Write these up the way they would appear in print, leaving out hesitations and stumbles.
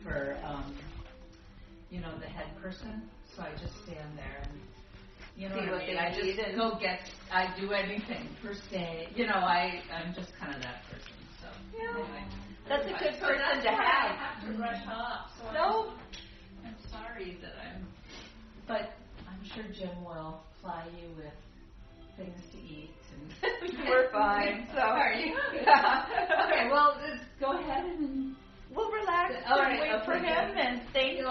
for, the head person. So I just stand there and, you know see what I mean? I just go I do anything. First day, I'm just kind of that person. So anyway. That's a good person that's to why have. I have to rush off. So No. I'm sorry that but I'm sure Jim will ply you with things to eat. And we're fine. So. Are you? Okay, well, just go ahead and we'll relax all and right, wait for him, and thank you.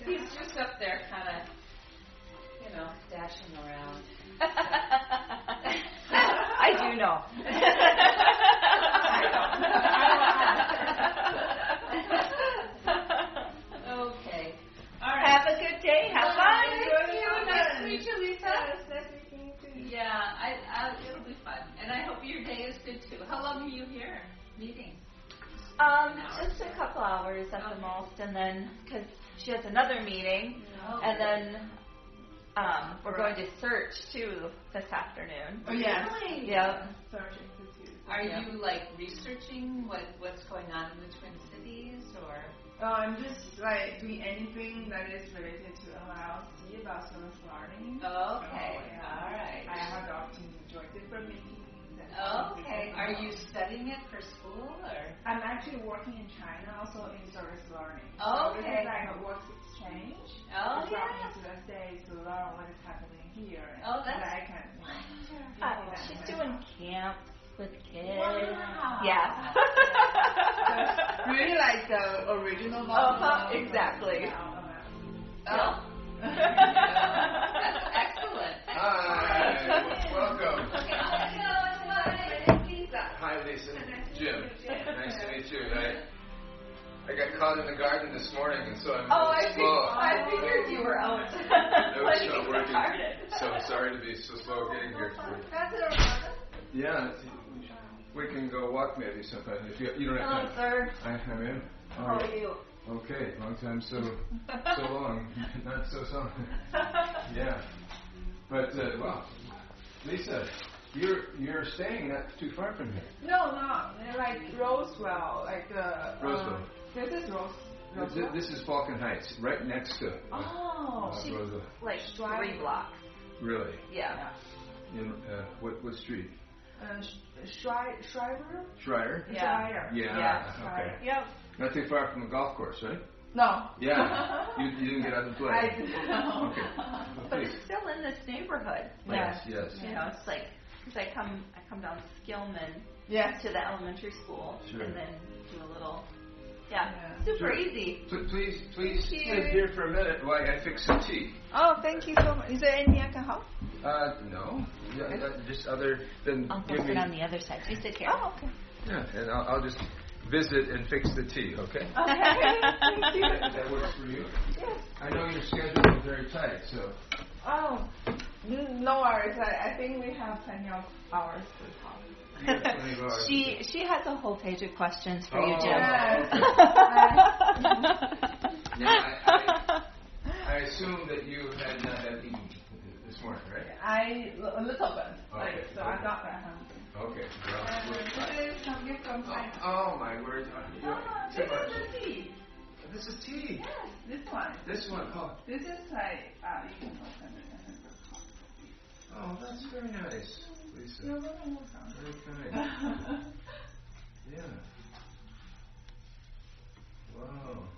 He's just up there kind of, dashing around. I do know. Okay. All right. Have a good day. Have fun. Nice to meet you, Lisa. Yes, nice meeting you too. Yeah, it'll be fun. And I hope your day is good too. How long are you here meeting? Just a couple hours at the most, and then because she has another meeting, and then we're going to search too this afternoon. Oh yes. Really? Yep. Search Institute. Are you like researching what's going on in the Twin Cities, or? I'm just like doing anything that is related to LLC about service learning. Okay. So, All right. I have the opportunity to join different meetings. Okay. Are you studying it for school, or? I'm actually working in China, also in service learning. Okay. So this is like a work exchange. Oh, it's yeah. to the States to learn what is happening here. Oh, that's. So I can. She's doing camps with kids. Wow. Yeah. So really like the original model. Exactly. Oh. That's excellent. Hi. Welcome. Okay, Hi, Lisa. Jim. Nice to meet you. I got caught in the garden this morning, and so I'm slow. I figured you were out. No, it's not working. So sorry to be so slow getting here. Yeah, we can go walk maybe sometime if you don't have time. Hello, sir. I'm in. How are you? Okay, long time so long, not so long. Yeah, but well, Lisa, you're staying not too far from here. No, like Roswell, like the. Roswell. This is Roswell. This is Falcon Heights, right next to. Roswell. Like 3 blocks. Really? Yeah. In what street? Schreiber. Schreier. Yeah. Yeah. Okay. Yep. Not too far from the golf course, right? No. Yeah. You didn't get out and play. I didn't know. Okay. Well, But please. it's still in this neighborhood. Yes. It's like, because I come down Skillman Yes. to the elementary school, Sure. and then do a little, super Sure. easy. Please sit here for a minute while I fix some tea. Oh, thank you so much. Is there anything I can help? No. Yeah, just other than I'll give go sit me. on the other side. You sit here. Oh, okay. Yeah, and I'll just visit and fix the tea, okay? Okay. Thank you. That works for you? Yes. I know your schedule is very tight, so. Oh, no worries. I think we have plenty of hours to talk. You have plenty of hours. She has a whole page of questions for you, Jim. Yes. Now, I assume that you had not had eaten this morning, right? A little bit. Okay. So I'm not that hungry. Okay. Well, This is something from China. oh my word! This is the tea. This is tea. Yes, this one. This one, oh. This is like, you can open it and Oh, that's very nice, Lisa. you're very welcome. Very kind. Yeah. Wow.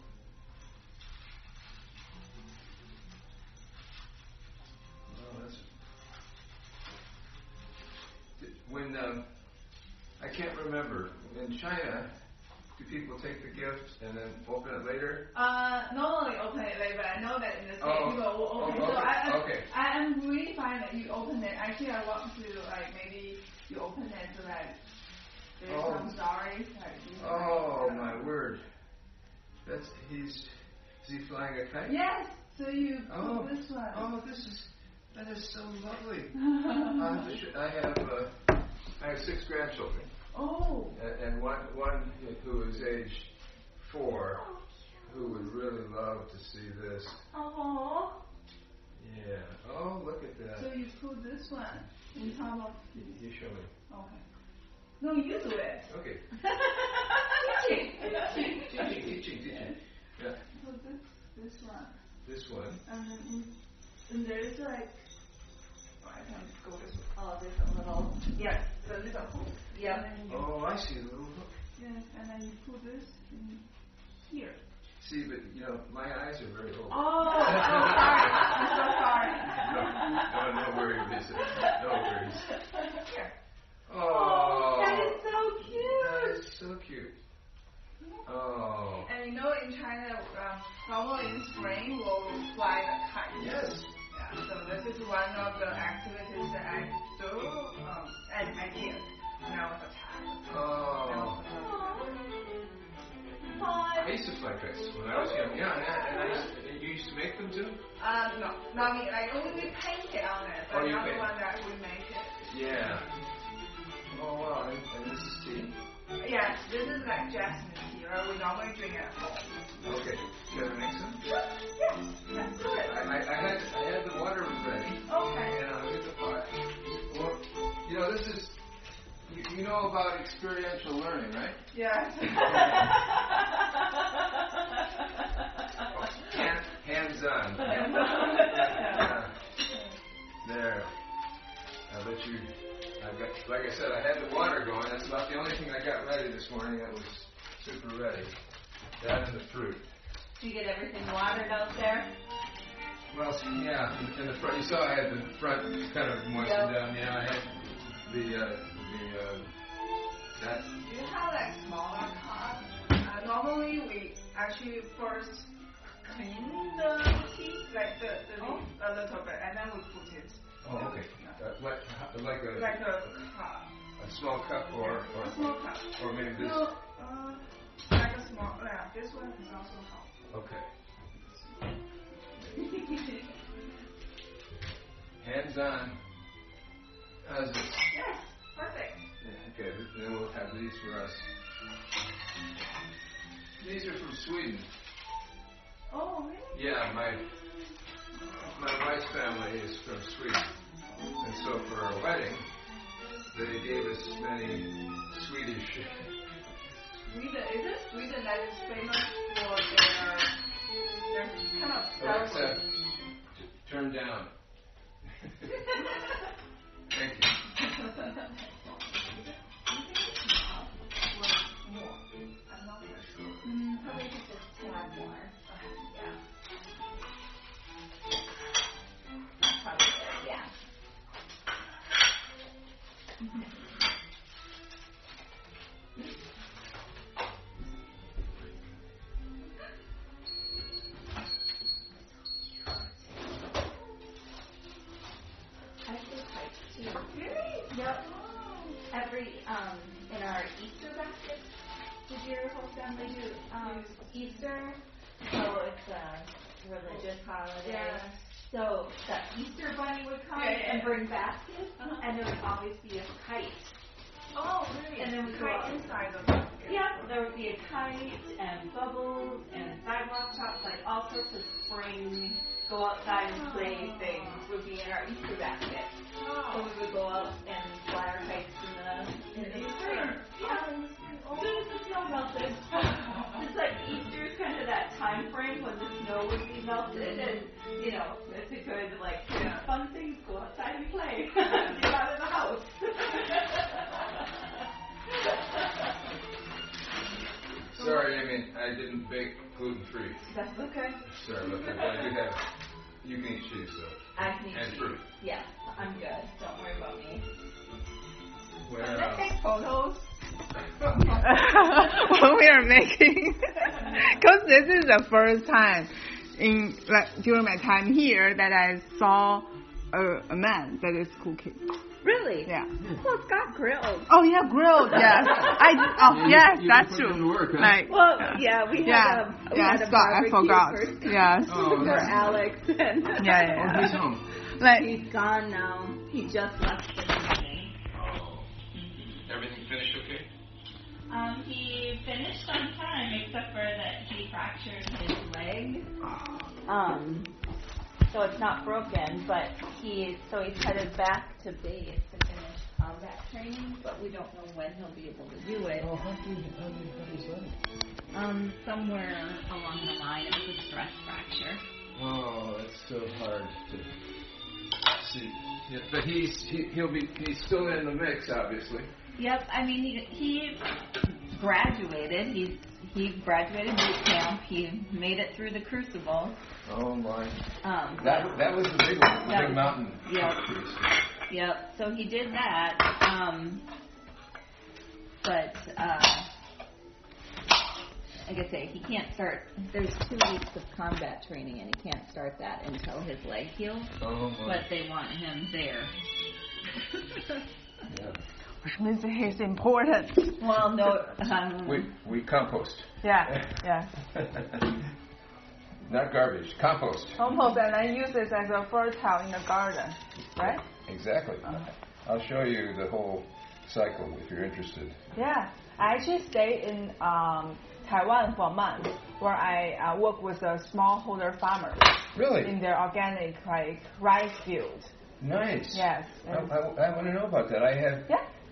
Well, that's when I can't remember in China. Do people take the gift and then open it later? Normally open it later, but I know that in the States Oh. people will open it. Oh, So okay. I am really fine that you open it. Actually, I want to like maybe you open it so that there's some stories. Oh my word! Is he flying a kite? Yes. So you put this one. Oh, that is so lovely. I have 6 grandchildren. Oh. And one who is age 4, who would really love to see this. Oh. Yeah. Oh, look at that. So you put this one on top of this. You show me. Okay. No, you do it. Okay. Gigi. This one. This one. And there's like, I can go this way. Oh, there's a little. Yes, the little hook. Yep. Oh, I see the little hook. Yes, and then you put this in here. See, but my eyes are very old. Oh, sorry. I'm so sorry. No worries. No worries. Here. Oh, that is so cute. That is so cute. Oh. And in China, normally in spring we'll fly the kite. Yes. Yeah, so this is one of the activities that I do, and I did when I was a child. Oh. I used to fly kites when I was young. Yeah, and you used to make them too? No, not me. Like only we paint it on it, but not the one that we make it. Yeah. Oh wow, and this is tea? Yes, this is like jasmine tea, right? We normally drink it at home. Okay. Can I make some? Yeah, let's do it. I had the water ready. Okay. And I'll get the pot. Well, this is, you know about experiential learning, right? Yes. Hands on. Yeah. There. I bet you. Like I said, I had the water going. That's about the only thing I got ready this morning that was super ready. That and the fruit. Did you get everything watered out there? Well, yeah. In the front, you saw I had the front kind of moistened down. Yeah, I had that. Do you have like smaller cups? Normally we actually first clean the tea, like a little bit, and then we put it. Oh, okay. Like a cup. A small cup or a small cup. Or maybe this. No, like a small. Yeah, this one is also helpful. Okay. Hands on. How's this? Yes, perfect. Yeah, okay, then we'll have these for us. These are from Sweden. Oh, really? Yeah, my wife's family is from Sweden. And so for our wedding, they gave us many Swedish. Sweden, is it Sweden that is famous for their kind of Alexa, turn down. Thank you. More. I'm not sure. Probably just a tad more. Yeah. Probably good, yeah. I do kites too. Really? Yep. Every in our Easter basket. Did your whole family do Easter? So it's a religious holiday. Yeah. So the Easter bunny would come and bring baskets, and there would always be a kite. Oh, really? And then we go kite out. inside the basket. Yeah, there would be a kite and bubbles and sidewalk shops, like all sorts of spring, go outside and play things would be in our Easter basket. So we would go out and fly our kites in the spring. Yeah. As soon as the snow melted. It's like Easter's kind of that time frame when the snow would be melted, and it's a good fun thing. Go outside and play. Get out of the house. Sorry, I didn't bake gluten-free. That's okay. Sorry about that. But I do have. You can eat cheese though. I can eat and cheese. fruit. Yeah, I'm good. Don't worry about me. Well, Can I take photos? When we are making, because this is the first time during my time here that I saw a man that is cooking. Really? Yeah. Well, it's got grilled. Oh yeah, grilled. Yes. Yes, that's true. To work, huh? Like, Well, yeah, we had a I barbecue forgot. for, Yes. for Alex. And Yeah. He's home. Like, he's gone now. He just left the meeting. Oh. Everything finished okay? He finished on time, except for that he fractured his leg. So it's not broken, but he's headed back to base to finish combat training, but we don't know when he'll be able to do it. Oh, how do you learn? Somewhere along the line, it was a stress fracture. Oh, that's so hard to see. Yeah, but he's still in the mix, obviously. Yep, I mean he graduated. He graduated boot camp. He made it through the crucible. Oh my! That was the big one, the big mountain. Yep. So he did that. But like I say, he can't start. There's 2 weeks of combat training, and he can't start that until his leg heals. Oh my! But they want him there. Yeah. Which means he's important. Well, no. We compost. Yeah. Not garbage, compost. Compost, and I use this as a fertile in the garden, right? Exactly. I'll show you the whole cycle if you're interested. Yeah, I actually stayed in Taiwan for a month, where I work with the smallholder farmers. Really? In their organic rice field. Nice. Yes. I want to know about that.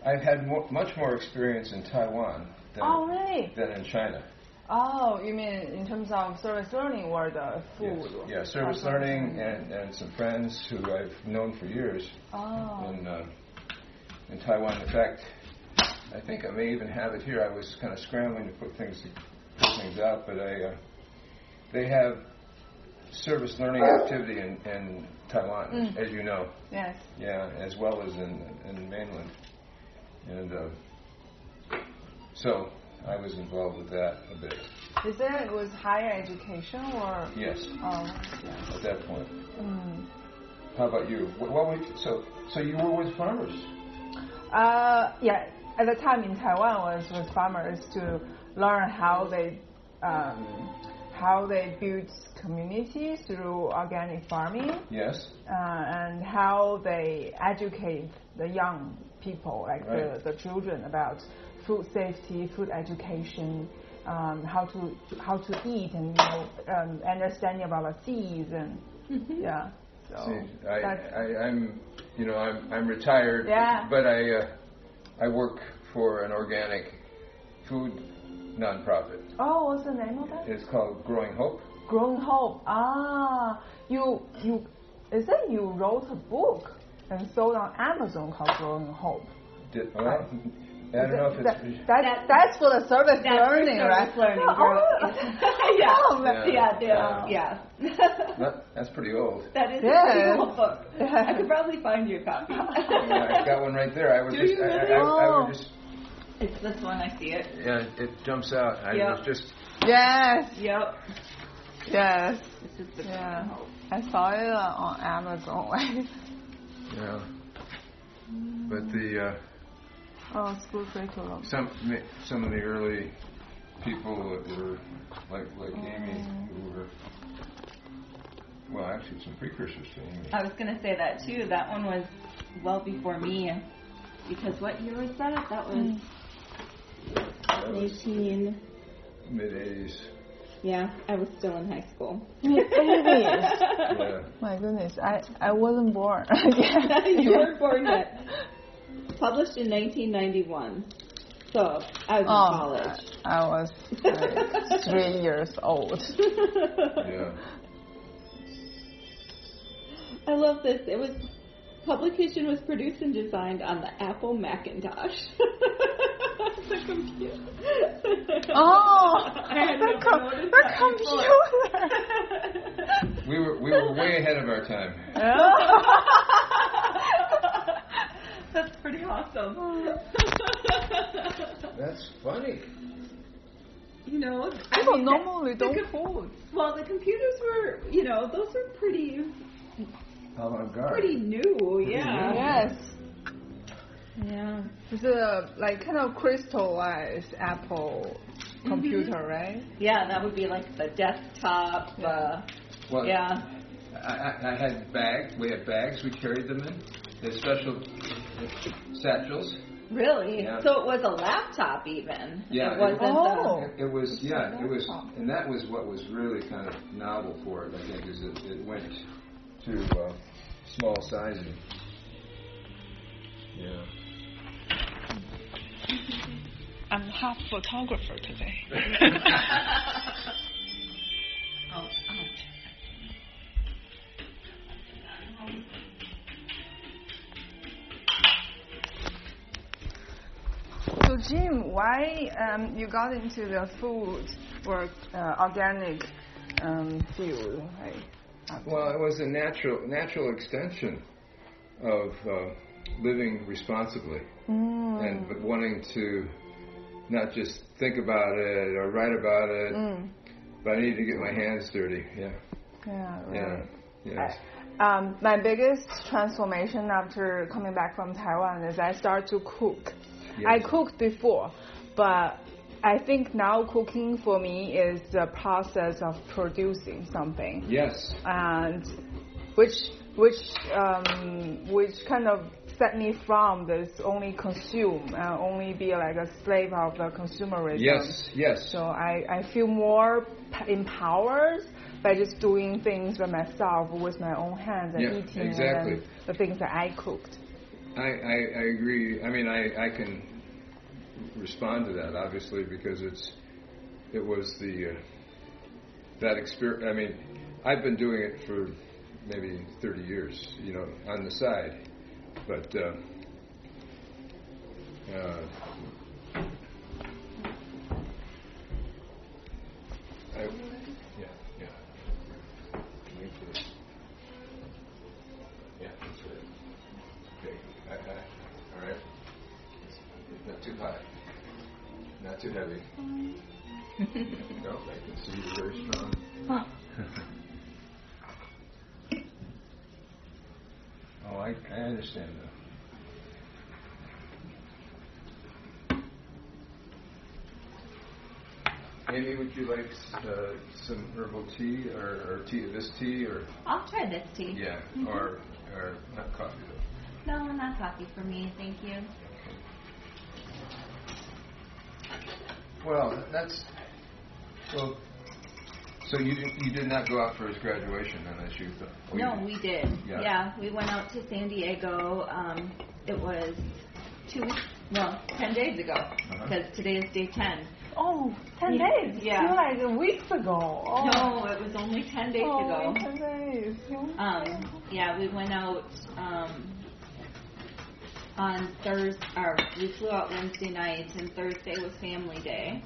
I've had much more experience in Taiwan than in China. Oh, you mean in terms of service learning or the food? Yes. Yeah, service learning and some friends who I've known for years in Taiwan. In fact, I think I may even have it here. I was kind of scrambling to put things out, but they have service learning activity in Taiwan, as you know. Yes. Yeah, as well as in mainland. And so I was involved with that a bit. Is it was higher education or? Yes. Oh, yes. At that point. How about you? So you were with farmers? Yeah. At the time in Taiwan, was with farmers to learn how they build communities through organic farming. Yes. And how they educate the young people, like the children, about food safety, food education, how to eat, and understanding about the seeds, and yeah. So see, I'm retired, but I work for an organic food nonprofit. Oh, what's the name of it? It's called Growing Hope. Growing Hope. You wrote a book and sold on Amazon called Growing Hope. I don't know if it's... That's for the service learning, right? That's pretty old. That is a pretty old book. I could probably find you a copy. I've got one right there. I would just... It's this one, I see it. Yeah, it jumps out. I was just... Yes. Yep. Yes. This is the I saw it on Amazon. Yeah. But the... some of the early people that were like Amy, who were, well, actually some precursors to Amy. I was going to say that too. That one was well before me, because what year was that? That was 18. Mid-80s. Yeah, I was still in high school. Mid-80s. Yeah. My goodness, I wasn't born. You weren't born yet. Published in 1991. So I was in college. I was 3 years old. Yeah. I love this. Publication was produced and designed on the Apple Macintosh. The computer. The computer. We were way ahead of our time. That's pretty awesome. That's funny. People normally don't fold. Well, the computers were, those were pretty Avant-garde. pretty new, yeah. Yes. Yeah. It's a kind of crystallized Apple computer, right? Yeah, that would be like the desktop. Well, yeah. I had bags. We had bags. We carried them in. They special satchels. Really? Yeah. So it was a laptop, even. Yeah. It wasn't. It was. Yeah. It was. And that was what was really kind of novel for it. I think is it went to small sizing. Yeah. I'm half photographer today. Oh. So Jim, why you got into the food or organic field? Well, it was a natural extension of living responsibly and but wanting to not just think about it or write about it, but I needed to get my hands dirty. Yeah. Yeah. Right. Yeah. Yes. My biggest transformation after coming back from Taiwan is I started to cook. Yes. I cooked before, but I think now cooking for me is the process of producing something. Yes. And which kind of set me from this only consume and only be like a slave of the consumerism. Yes. So I feel more empowered by just doing things by myself with my own hands and eating exactly. and the things that I cooked. I agree. I mean, I can respond to that obviously because it was that experience. I mean, I've been doing it for maybe 30 years, on the side, but all right. It's not too high, not too heavy. No, I can see you're very strong. Oh, I understand that. Amy, would you like some herbal tea or tea? This tea or? I'll try this tea. Yeah, or not coffee though. No, not coffee for me, thank you. Well, so you did not go out for his graduation then, as you thought? Oh, no, we did. Yeah, we went out to San Diego. It was 10 days ago, because today is day 10. Oh, 10 days? Yeah. Feel like weeks ago. Oh. No, it was only 10 days ago. 10 days. We went out on Thursday, or we flew out Wednesday night, and Thursday was family day.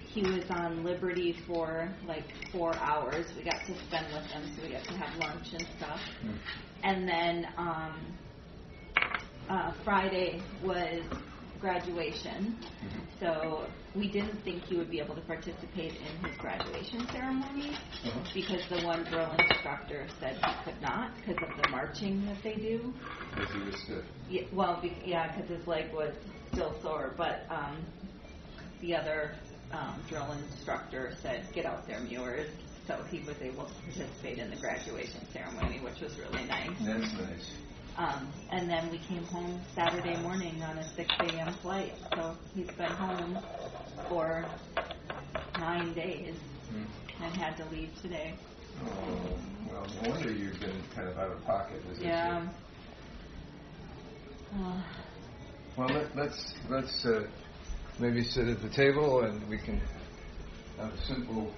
He was on Liberty for like 4 hours. We got to spend with him, so we got to have lunch and stuff. And then Friday was graduation. So we didn't think he would be able to participate in his graduation ceremony because the one drill instructor said he could not because of the marching that they do. Because he was stiff. Because his leg was still sore. But the other drill instructor said, get out there, Muirs. So he was able to participate in the graduation ceremony, which was really nice. That's nice. And then we came home Saturday morning on a 6 a.m. flight. So he's been home for 9 days and had to leave today. Oh, well, no wonder you've been kind of out of pocket. Yeah. Well, let's maybe sit at the table and we can have a simple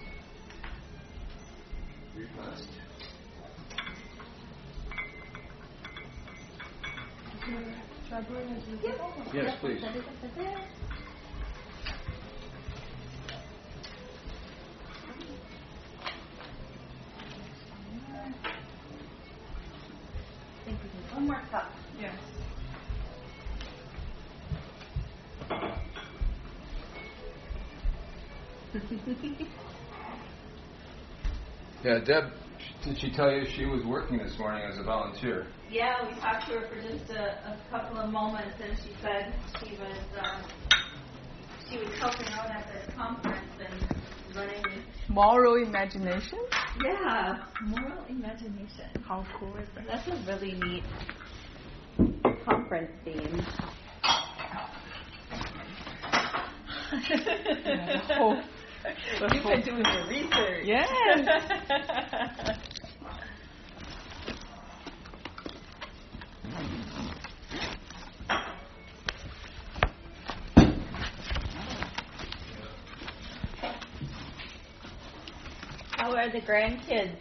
repast. Yes, please. One more cup. Yes. Yeah, Deb, did she tell you she was working this morning as a volunteer? Yeah, we talked to her for just a couple of moments, and she said she was helping out at this conference and running. Moral imagination? Yeah, moral imagination. How cool is that? That's a really neat conference theme. You've been doing your research. Yes. How are the grandkids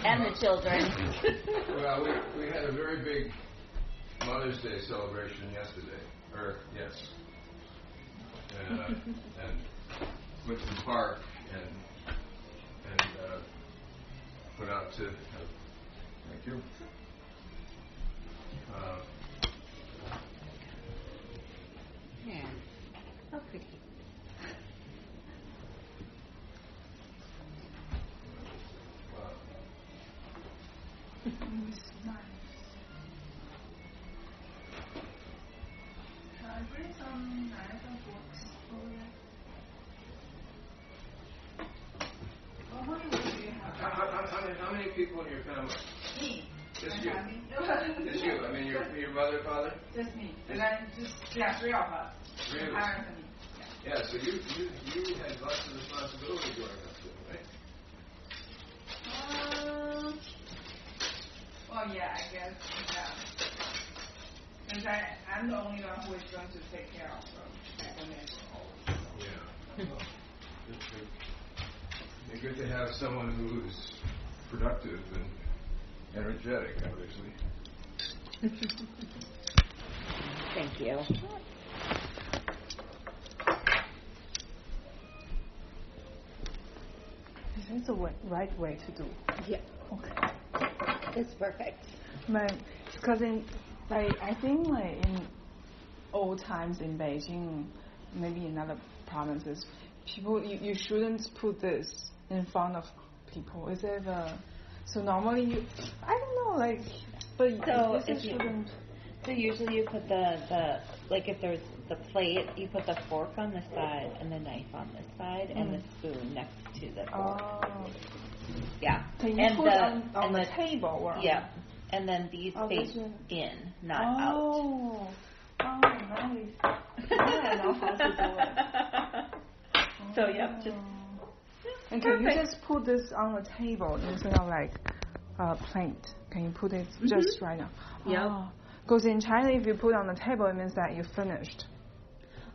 and the children? Well, we had a very big Mother's Day celebration yesterday. Yes. And went to the park and went out to. Thank you. Yeah. So pretty. Can I bring some knives and forks over there? How many people in your family? Me. Just you. Just you. I mean, your mother, father. Just me. And then three of us. Really? Parents and me. Yeah. So you had lots of responsibility growing up, too, right? Well, yeah, I guess, yeah. Because I'm the only one who is going to take care of them when they're old. Yeah. It's good to have someone who's productive and energetic, obviously. Thank you. Is this the right way to do? Yeah. Okay. It's perfect. Because I think in old times in Beijing, maybe in other provinces, people you shouldn't put this in front of people. Is it so normally I don't know but so this shouldn't. So usually you put the like if there's the plate, you put the fork on the side and the knife on this side and the spoon next to the fork. Oh. Yeah. Can you put on the table? Or yeah. And then these face in, not out. Oh, nice. I know how to do it. So yeah, just. And can you just put this on the table instead of a plate? Can you put it just right now? Yeah. Because in China, if you put on the table, it means that you're finished.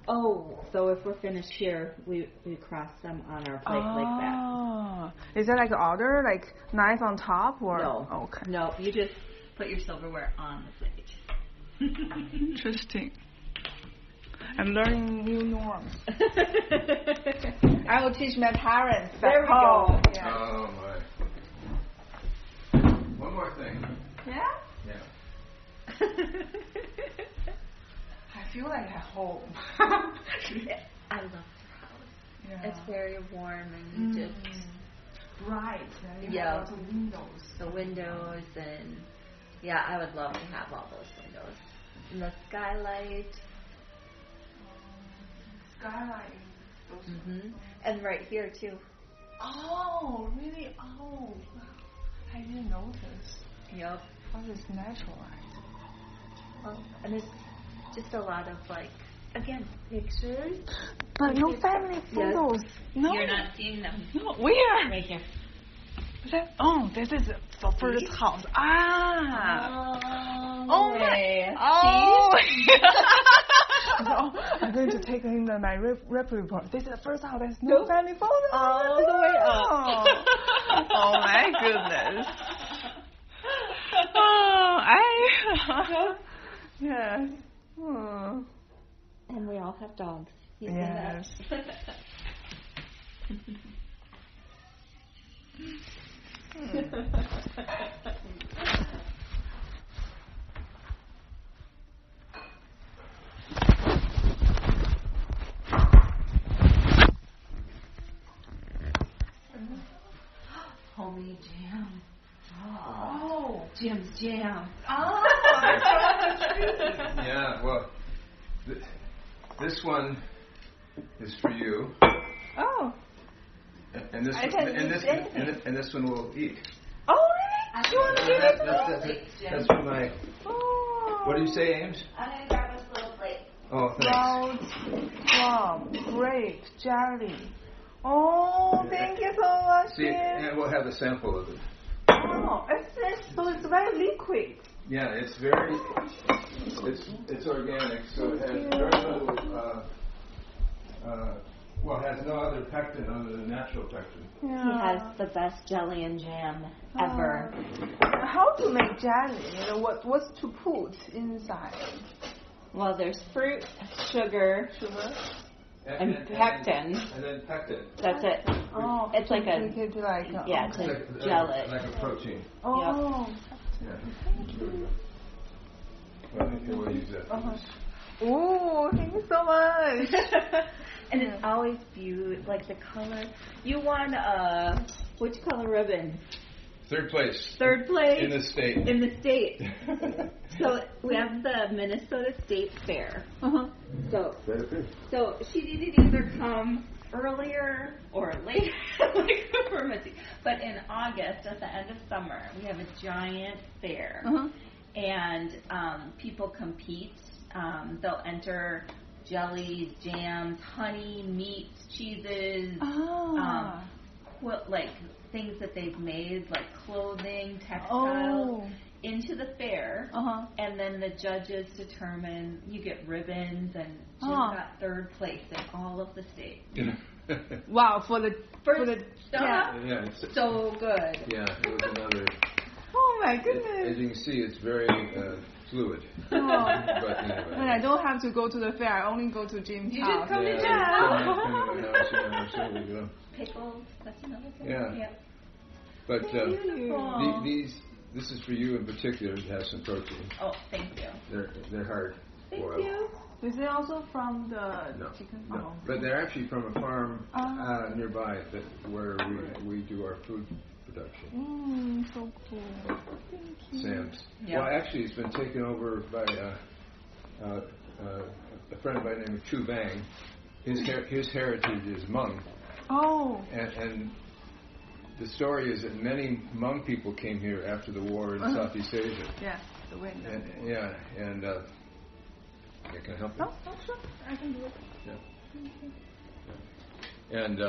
Oh, so if we're finished here, we cross them on our plate like that. Is that like an order, like knife on top, or no? Okay. No, you just put your silverware on the plate. Interesting. I'm learning new norms. I will teach my parents. There we go. Yeah. Oh my. One more thing. Yeah? Yeah. I feel like at home. I love your house. Yeah. It's very warm and just bright. Yeah. Lots of windows. The windows and yeah, I would love to have all those windows. And the skylight. Skylight. And right here too. Oh, really? Oh, I didn't notice. Yep. Oh, it's natural light. Oh, and it's just a lot of again, pictures. But no family photos. Yes. No. You're not seeing them. No, where? Right here. This is the first house. Oh my. Oh. So, I'm going to take in my rep report. This is the first house. There's no family photos. All the way up. Oh my goodness. Yes. Oh. And we all have dogs. You Yes. see that? Homemade jam. Oh, Jim's jam. Oh. Yeah. Well, this one is for you. Oh. And this and this one we'll eat. Oh, really? You want to give it? That's for my. Oh. What do you say, Ames? I'm going to grab this little plate. Oh, thanks. Sprouts, plum, grape, jelly. Oh, thank you so much. See, and we'll have a sample of it. Oh, so it's very liquid. Yeah, it's very. It's organic, so it has very little Well, it has no other pectin other than natural pectin. Yeah. He has the best jelly and jam ever. How to make jelly? You know, what's to put inside? Well, there's fruit, sugar, and pectin. And then pectin. That's it. Oh, It's like a it's like yeah, okay. to gel it. Like a protein. Oh. Yeah. Thank you. Well, we'll use that. Oh, thank you so much. And it's always beautiful, like the color. You won which color ribbon? Third place. Third place In the state. In the state. So we have the Minnesota State Fair. So she needed to either come earlier or later, like for Missy. But in August, at the end of summer, we have a giant fair, and people compete. They'll enter jellies, jams, honey, meats, cheeses, like things that they've made, like clothing, textiles, into the fair. And then the judges determine, you get ribbons, and Jim got third place in all of the states. Wow, for the Yeah. So good. Yeah, it was another. Oh my goodness. As you can see, it's very fluid. But anyway. And I don't have to go to the fair. I only go to Jim's You house. just come to Jim's house. Pickles, that's another thing. Yeah. Yep. But Beautiful. this is for you in particular. It has some protein. Oh, thank you. They're hard boiled. Thank you. Is it also from the chicken? No, but they're actually from a farm nearby where we do our food production. So cool. Thank you. Sam's. Yeah. Well, actually, it's been taken over by a friend of mine named Chu Bang. His heritage is Hmong. Oh. And the story is that many Hmong people came here after the war in Southeast Asia. Yeah, the wind. And can I help you? Oh, sure. I can do it. Yeah. And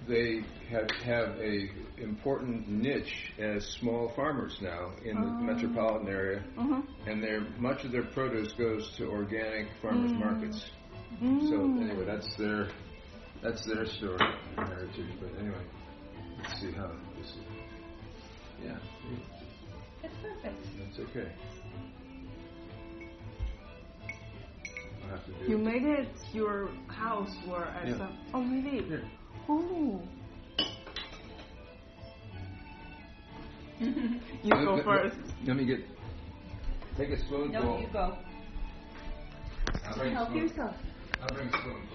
they have a important niche as small farmers now in the metropolitan area, and much of their produce goes to organic farmers markets. So anyway, that's their story and heritage. But anyway, let's see how this is. Yeah. It's perfect. That's okay. I'll have to do You made it your house or at some... Oh, really? Here. Oh. You go first. Let me take a spoon. No, you go. I'll bring Help spoons. yourself. I'll bring spoons.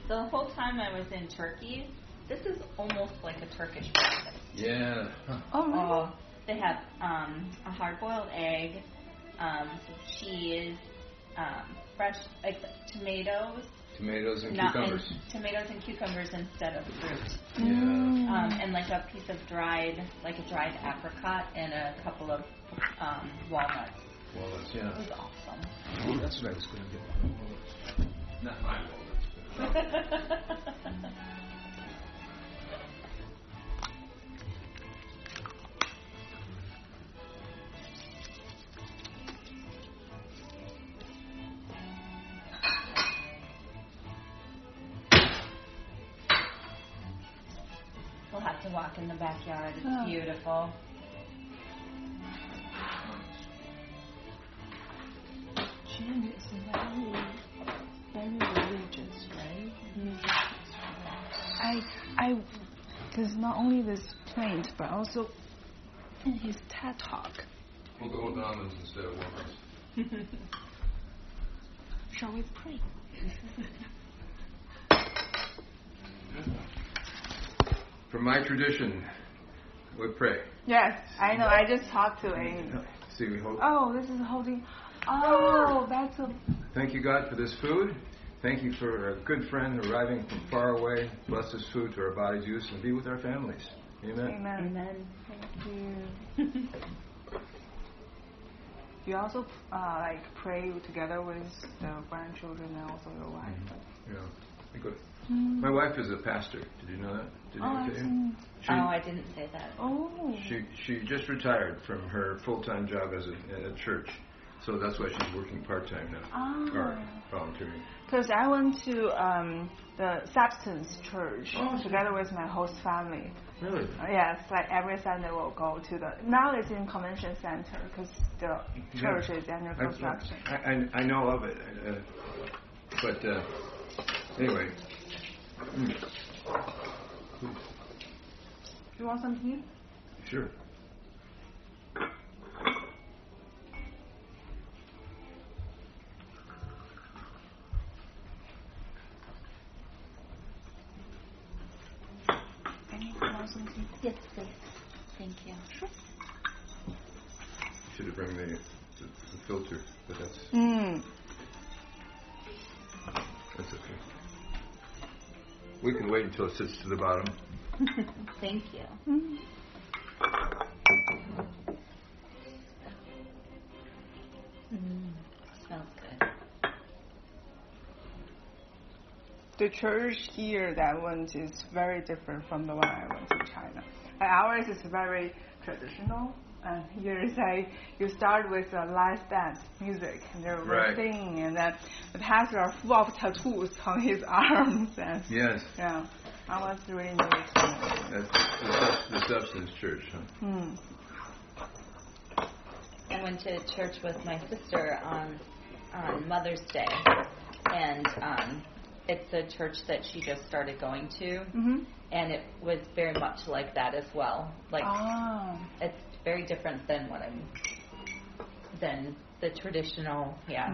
The whole time I was in Turkey, this is almost like a Turkish breakfast. Yeah. Oh, really? They have a hard-boiled egg, some cheese, fresh tomatoes. Tomatoes and Not cucumbers. Tomatoes and cucumbers instead of fruit. Yeah. And like a piece of dried apricot and a couple of walnuts. Walnuts, yeah. It was awesome. Oh, that's what I was going to get. Walnuts. Not my walnuts. We'll have to walk in the backyard. It's beautiful. Jim is very religious, right? Because not only this plant, but also in his TED Talk. We'll go with almonds instead of walnuts. Shall we pray? From my tradition, we pray. Yes, I know. I just talked to Amy. See, we hope. Oh, this is holding. Oh, that's a. Thank you, God, for this food. Thank you for a good friend arriving from far away. Bless this food to our body's use and be with our families. Amen. Amen. Amen. Thank you. You also pray together with the grandchildren and also your wife. Good. My wife is a pastor. Did you know that? Did you tell you? I didn't say that. Oh. She just retired from her full-time job at a church, so that's why she's working part-time now, or volunteering. Because I went to the Substance Church together with my host family. Really? Yes, like every Sunday we'll go to now it's in convention center because the church is under construction. I know of it, but anyway. You want some tea? Sure. Yes, please. Thank you. Sure. Should have bring the filter, but that's okay. We can wait until it sits to the bottom. Thank you. Smells good. The church here that I went is very different from the one I went in China. Ours is very traditional, and here is like you start with live dance music, and they're singing, and then the pastor are full of tattoos on his arms. And yes. Yeah, I was really new experience. That's the Substance Church, huh? I went to church with my sister on Mother's Day, and it's a church that she just started going to, and it was very much like that as well. Like it's very different than than the traditional. Yeah,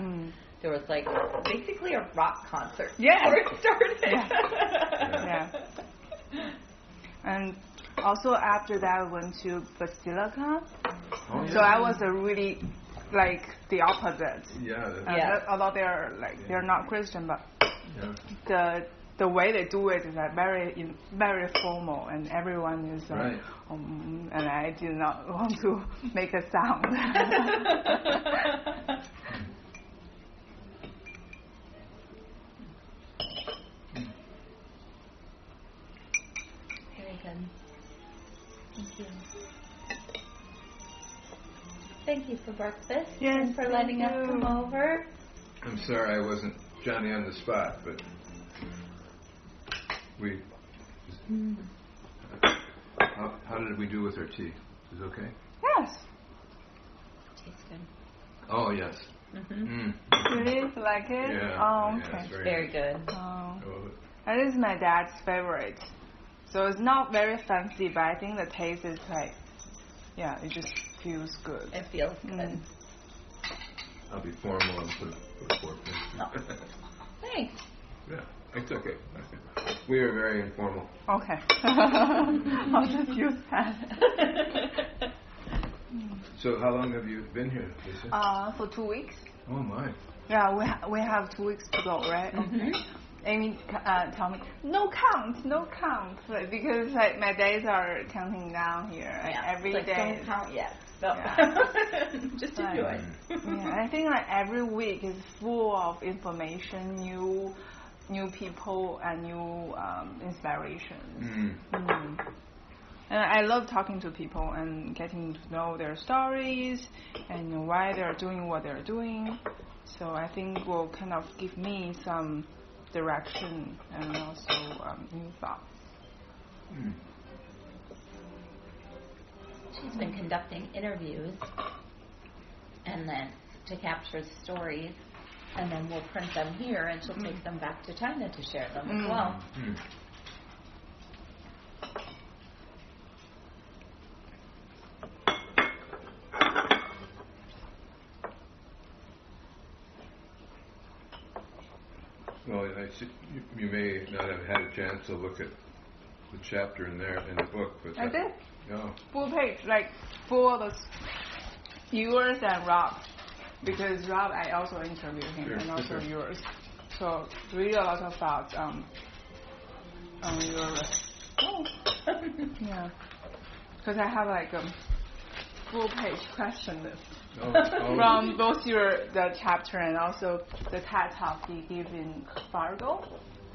there was like basically a rock concert before it started. Yeah. And also after that, I went to Basilica. So I was really like the opposite. Although they're not Christian, but the way they do it is like very formal, and everyone is like, and I did not want to make a sound. Very good. Thank you. Thank you for breakfast and for letting us come over. I'm sorry I wasn't Johnny on the spot, but we. How did we do with our tea? Is it okay? Yes. Tastes good. Oh yes. Really like it? Yeah. Oh, okay. It's very good. Oh. That is my dad's favorite. So it's not very fancy, but I think the taste is like, it just feels good. It feels good. I'll be formal and put a fork in. Thanks. Yeah, it's okay. We are very informal. Okay. I'll just use that. So how long have you been here, Lisa? For 2 weeks. Oh my. Yeah, we have 2 weeks to go, right? Amy, tell me, no count, because like my days are counting down here. Every day. Don't count yet. So. Just enjoy. I think like every week is full of information, new people, and new inspiration. And I love talking to people and getting to know their stories and why they're doing what they're doing. So I think will kind of give me some direction and also new thoughts. She's been conducting interviews and then to capture the stories, and then we'll print them here and she'll take them back to China to share them as well. Well, I see you may not have had a chance to look at the chapter in the book, but I did. No. Full page, like for the viewers and Rob, because Rob I also interviewed him and also yours. So really a lot of thoughts on your because I have like a full page question list. From both the chapter and also the TED Talk he gave in Fargo,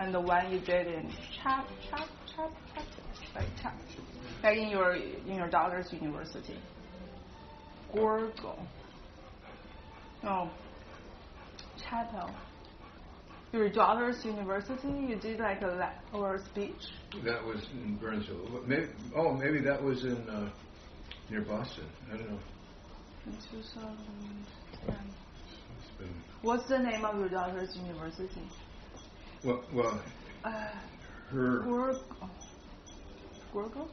and the one you did in chap, like in your daughter's university. Gorgo. Oh, chapel. Your daughter's university, you did like a or a speech? That was in Burnsville. Maybe that was in near Boston. I don't know. In 2010. What's the name of your daughter's university? Well, her. Gorgo?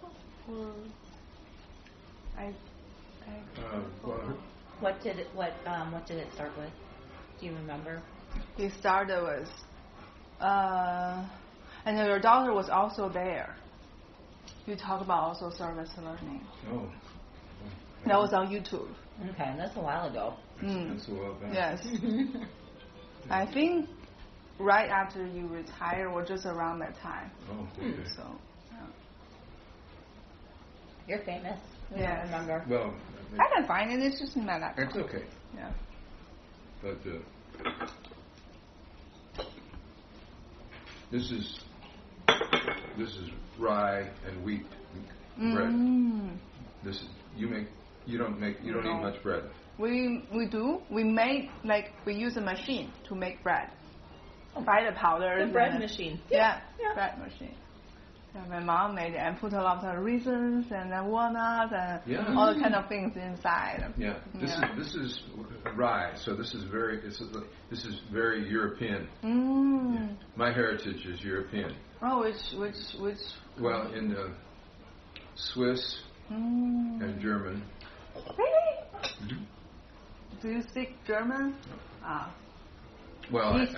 What did it start with? Do you remember? It started with, and your daughter was also there. You talk about also service learning. Oh. That was on YouTube. Okay, that's a while ago. That's a while back. Yes. I think right after you retired or just around that time. Oh, okay. So, yeah. You're famous. Yes. Remember? Well, I can find it. It's just not that. It's okay. Yeah. But this is rye and wheat bread. This is you don't eat much bread. We do. We make we use a machine to make bread. Buy the powder. The bread machine. Yeah. Bread machine. Yeah, my mom made it and put a lot of raisins and walnuts and all the kind of things inside. Yeah. This is rye, so this is very European. Yeah. My heritage is European. Oh, which? Well, in Swiss and German. Really? Mm-hmm. Do you speak German? Ah. Well, ich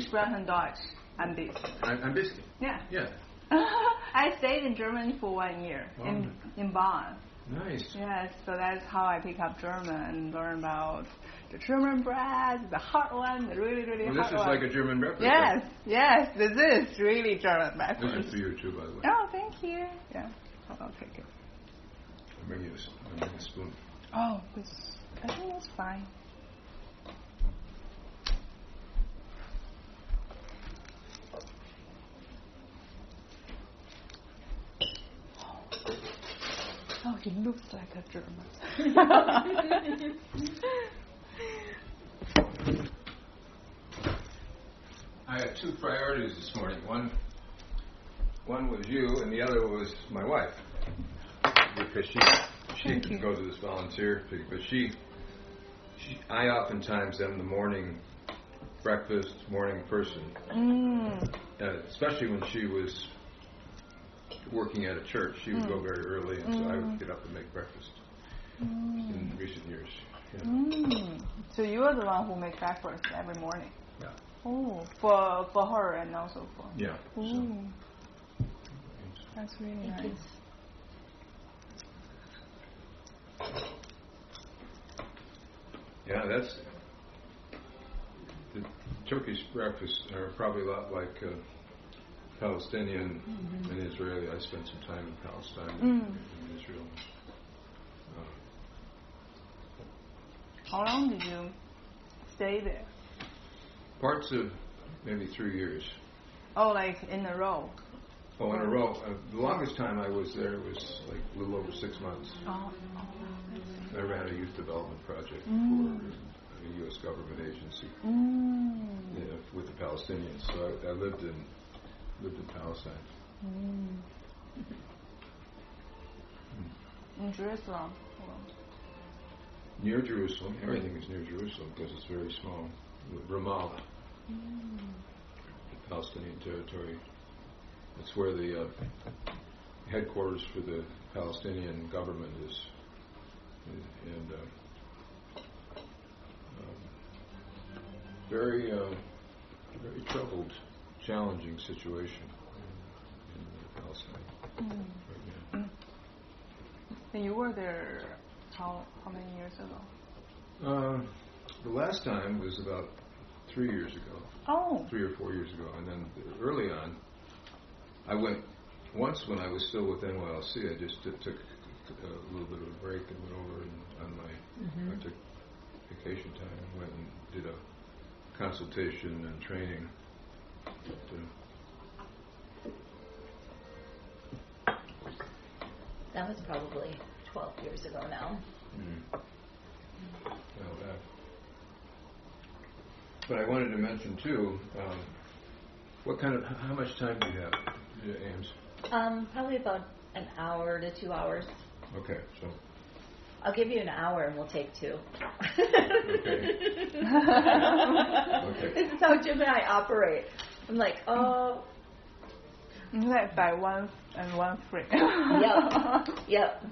spreche Deutsch ein bisschen. Ein bisschen. Yeah. Yeah. I stayed in Germany for 1 year in Bonn. Nice. Yes, so that's how I pick up German and learn about the German bread, the hot one, the really hot one. This is like a German breakfast. Yes, this is really German breakfast. This is for you too, by the way. Oh, thank you. Yeah, I'll take it. I'll bring you a spoon. Oh, I think it's fine. Oh, he looks like a German. I had two priorities this morning. One was you, and the other was my wife, because she could go to this volunteer thing, but I oftentimes am the morning breakfast morning person, especially when she was working at a church. She would go very early, and so I would get up and make breakfast in recent years. Yeah. So you are the one who makes breakfast every morning? Yeah. Oh, for her and also for... Yeah. So. That's really nice. Yeah, that's... The Turkish breakfasts are probably a lot like Palestinian and Israeli. I spent some time in Palestine and in Israel. How long did you stay there? Parts of maybe 3 years. Oh, like in a row? Oh, in a row. The longest time I was there was like a little over 6 months. I ran a youth development project for a U.S. government agency with the Palestinians. So I lived in Palestine. In Jerusalem? Near Jerusalem. Everything is near Jerusalem because it's very small. Ramallah, the Palestinian territory. It's where the headquarters for the Palestinian government is. And very troubled, challenging situation in Palestine right now. And you were there how many years ago? The last time was about 3 years ago. Oh. 3 or 4 years ago. And then early on, I went once when I was still with NYLC. I just took a little bit of a break and went over I took vacation time and went and did a consultation and training at That was probably 12 years ago now. But I wanted to mention too, how much time do you have, Ames? Probably about an hour to 2 hours. Okay, so. I'll give you an hour and we'll take 2. Okay. This is how Jim and I operate. I'm like, oh. Like by 1 and 1 free. Yep.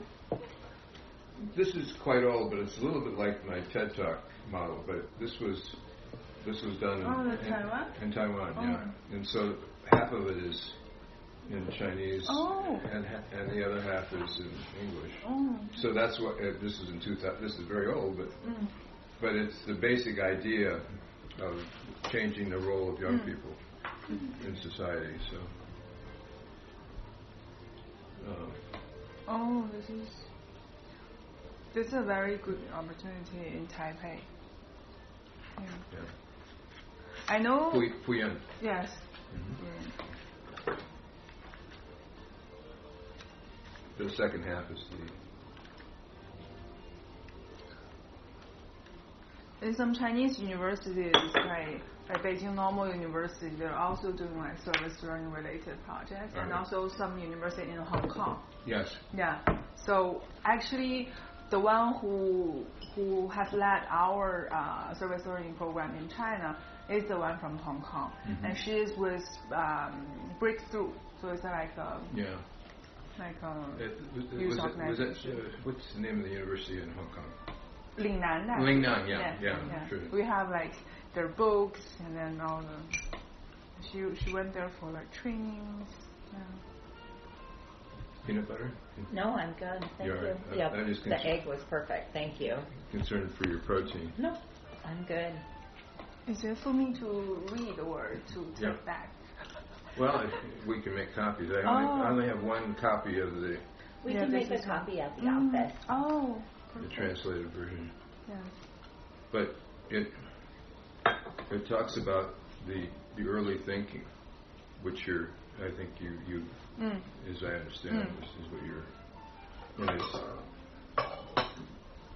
This is quite old, but it's a little bit like my TED Talk model. But this was done in Taiwan, yeah. And so half of it is in Chinese, and the other half is in English. So that's what this is in 2000. This is very old, but it's the basic idea of changing the role of young people in society. So. This is a very good opportunity in Taipei. Yeah. I know. Puyan. Yes. The second half is in some Chinese universities, like Beijing Normal University, they're also doing like service learning related projects, and also some university in Hong Kong. Yes. Yeah. So actually, the one who has led our service learning program in China is the one from Hong Kong, and she is with Breakthrough. So it's like youth organization. What's the name of the university in Hong Kong? Lingnan, yeah. True. We have like their books and then all the. She went there for like trainings. Yeah. Peanut butter? No, I'm good. Thank you. Right. Yep. The egg was perfect. Thank you. Concerned for your protein. No, I'm good. Is it for me to read or to take back? Well, we can make copies. I only have one copy of the. We can make a copy at the office. Oh. The translated version. Yeah. But it talks about the early thinking, which I think you as I understand, this is what you're. And it's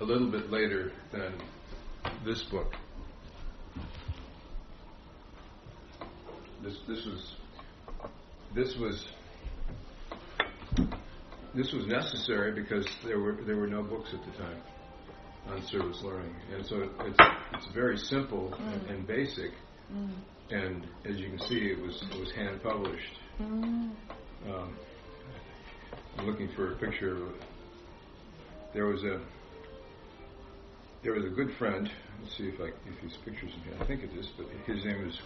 a little bit later than this book. This was necessary because there were no books at the time on service learning, and so it's very simple and basic, and as you can see, it was hand published. I'm looking for a picture of it. There was a good friend. Let's see if his picture's in here. I think it is, but his name is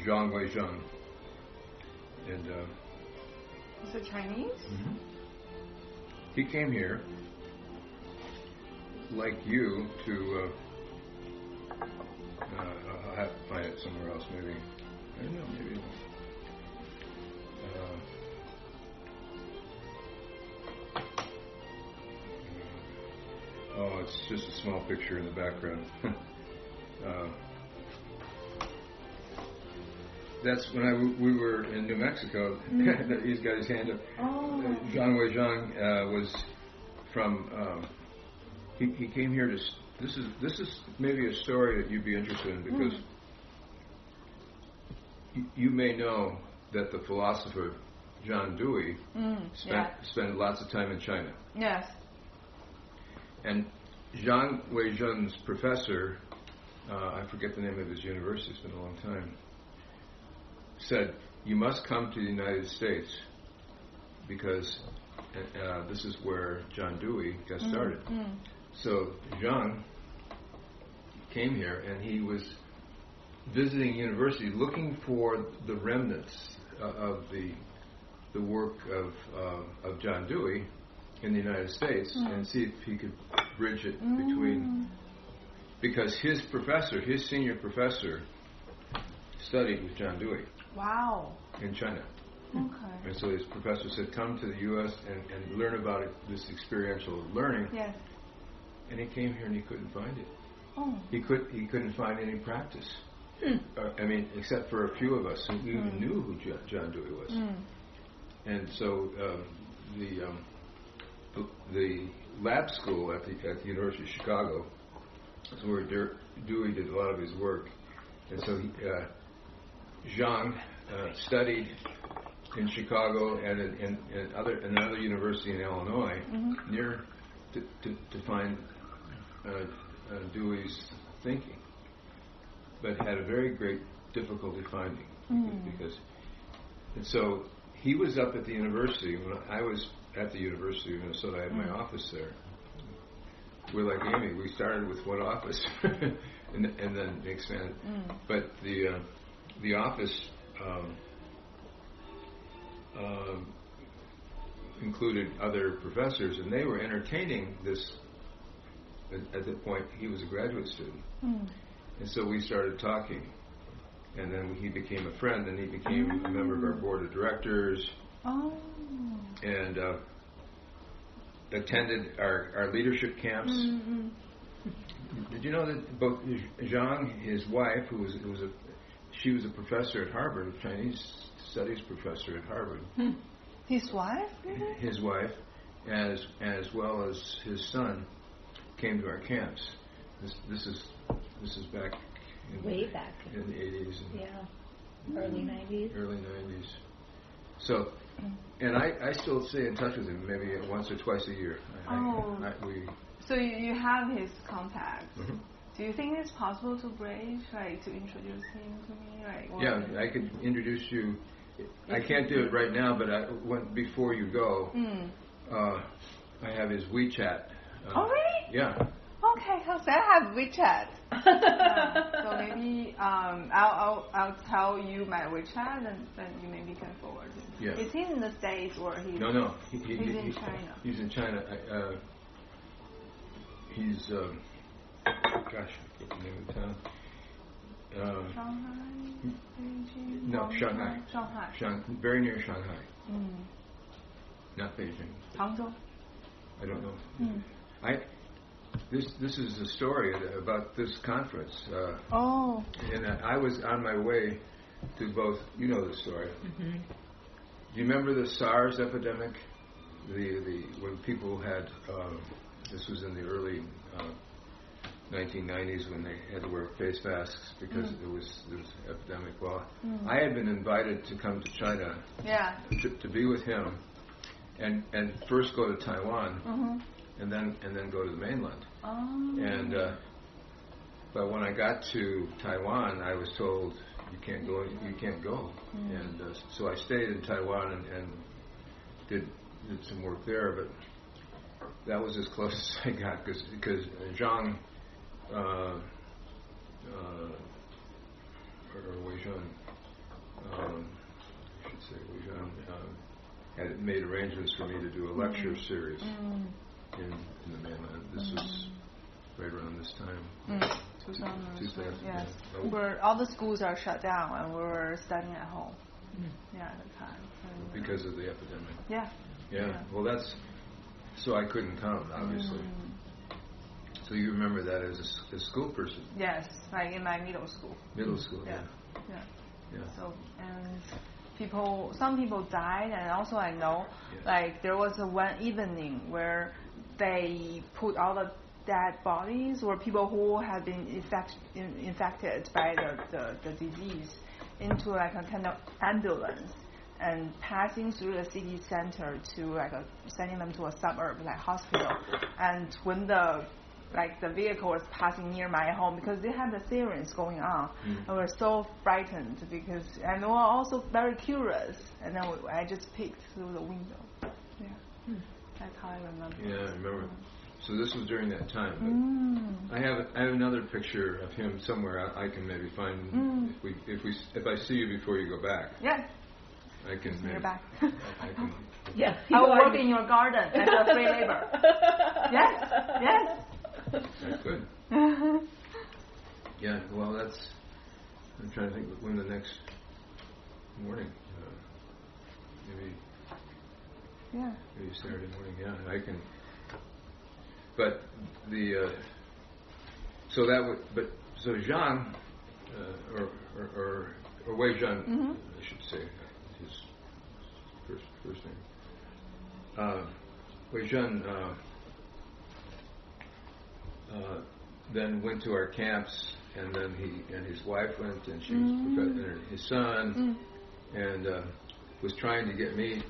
Zhang Weizheng, and is it Chinese? He came here, like you, to. I'll have to find it somewhere else, maybe. I don't know, maybe. It's just a small picture in the background. That's when we were in New Mexico. He's got his hand up. Zhang Weizheng was from. He came here to. This is maybe a story that you'd be interested in because you may know that the philosopher John Dewey spent lots of time in China. Yes. And Zhang Weizheng's professor, I forget the name of his university. It's been a long time. Said, you must come to the United States because this is where John Dewey got started. So Zhang came here and he was visiting university looking for the remnants of the work of John Dewey in the United States and see if he could bridge it between, because his senior professor studied with John Dewey. Wow. In China. Okay. And so his professor said, come to the U.S. and learn about this experiential learning. Yes. And he came here and he couldn't find it. Oh. He couldn't find any practice. Except for a few of us who even knew who John Dewey was. And so the lab school at the University of Chicago is where Dewey did a lot of his work, and so Zhang studied in Chicago and in another university in Illinois, near to find Dewey's thinking, but had a very great difficulty finding because, and so he was up at the university when I was at the University of Minnesota. I had my office there. We're like Amy. We started with one office and then expanded. But the office included other professors, and they were entertaining this. At that point, he was a graduate student, and so we started talking. And then he became a friend, and he became a member of our board of directors. And attended our leadership camps. Did you know that both Zhang, his wife, she was a professor at Harvard, a Chinese studies professor at Harvard. His wife? His wife, as well as his son, came to our camps. This is back. Way back. In the 80s. Early 90s. Early 90s. So, and I still stay in touch with him maybe once or twice a year. So you have his contact. Do you think it's possible to bridge, like to introduce him to me? Yeah, I could introduce you. I can't do it right now, but before you go, I have his WeChat. Oh, really? Yeah. Okay, because I have WeChat. So maybe I'll tell you my WeChat, and then you maybe can forward it. Yeah. Is he in the States or he's? No. He's in China. He's in China. He's gosh, I forget the name of the town. Shanghai, Beijing. No, Shanghai. Very near Shanghai. Not Beijing. Hangzhou. I don't know. This is the story about this conference. And I was on my way to both. You know the story. Do you remember the SARS epidemic? When people had this was in the early 1990s when they had to wear face masks because there was epidemic. Well, I had been invited to come to China to be with him, and first go to Taiwan. And then go to the mainland. And but when I got to Taiwan, I was told you can't go. And so I stayed in Taiwan and did some work there. But that was as close as I got because Zhang or Wei Zhang, I should say Wei Zhang, had made arrangements for me to do a lecture series. In the mainland. This was right around this time. 2000. Yes. Where all the schools are shut down and we were studying at home. At the time. Because of the epidemic. Yeah. Well, that's so I couldn't come, obviously. So you remember that as a school person? Yes, like in my middle school. Middle school. Yeah. So and some people died, and also I know like there was one evening where they put all the dead bodies or people who have been infected by the disease into like a kind of ambulance and passing through the city center to like sending them to a suburb like hospital. And when the vehicle was passing near my home because they had the sirens going on, and we were so frightened and we were also very curious. And then I just peeked through the window. That's how I remember. Yeah, I remember. So this was during that time. But I have another picture of him somewhere. I can maybe find if I see you before you go back. Yeah. I can. You're back. I can. Yeah. I will work in your garden as a free labor. Yes. That's good. Yeah. Well, that's. I'm trying to think when the next morning. Maybe. Yeah. Maybe Saturday morning. Yeah, I can. But so Zhang or Wei Zhang, I should say his first name. Wei Zhen then went to our camps, and then he and his wife went, and she was his son, and was trying to get me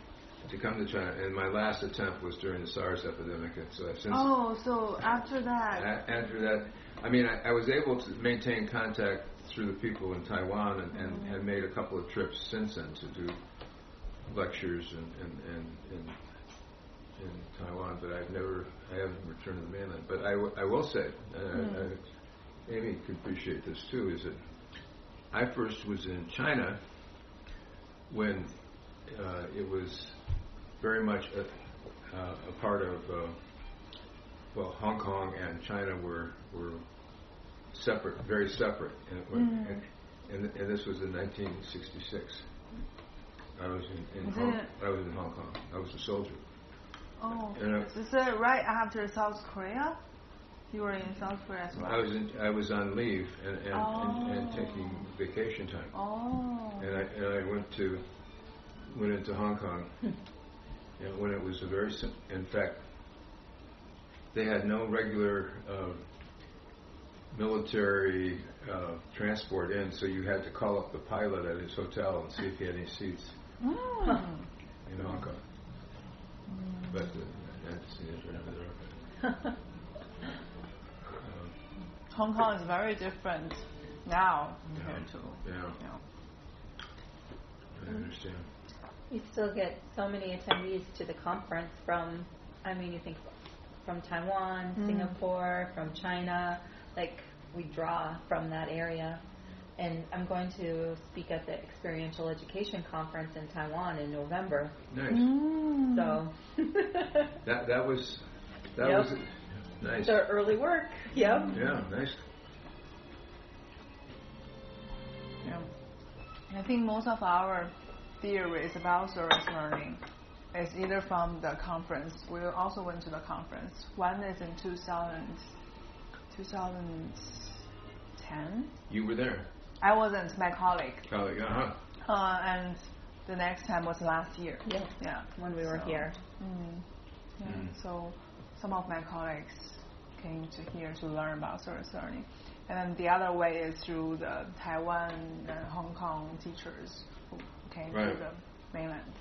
to come to China. And my last attempt was during the SARS epidemic, and so I've since. Oh, so after that. After that, I mean, I was able to maintain contact through the people in Taiwan, and had made a couple of trips since then to do lectures in Taiwan, but I haven't returned to the mainland. But I will say, Amy could appreciate this too, is that I first was in China when it was very much a part of, Hong Kong and China were separate, very separate, and this was in 1966. I was in Hong Kong. I was a soldier. Oh, is it right after South Korea? You were in South Korea as well. I was on leave and taking vacation time. Oh. And I went into Hong Kong. When it was in fact, they had no regular military transport in, so you had to call up the pilot at his hotel and see if he had any seats in Hong Kong. But that's the end. Hong Kong is very different now compared to. I understand. You still get so many attendees to the conference from, you think from Taiwan, Singapore, from China, like we draw from that area. And I'm going to speak at the Experiential Education Conference in Taiwan in November. Nice. So that was nice. So early work. Yep. Yeah, nice. Yeah. I think most of our theories about service learning is either from the conference. We also went to the conference. One is in 2010. You were there. I wasn't, my colleague. And the next time was last year. Yeah. When we were here. So some of my colleagues came to here to learn about service learning. And then the other way is through the Taiwan and Hong Kong teachers who came to the mainland.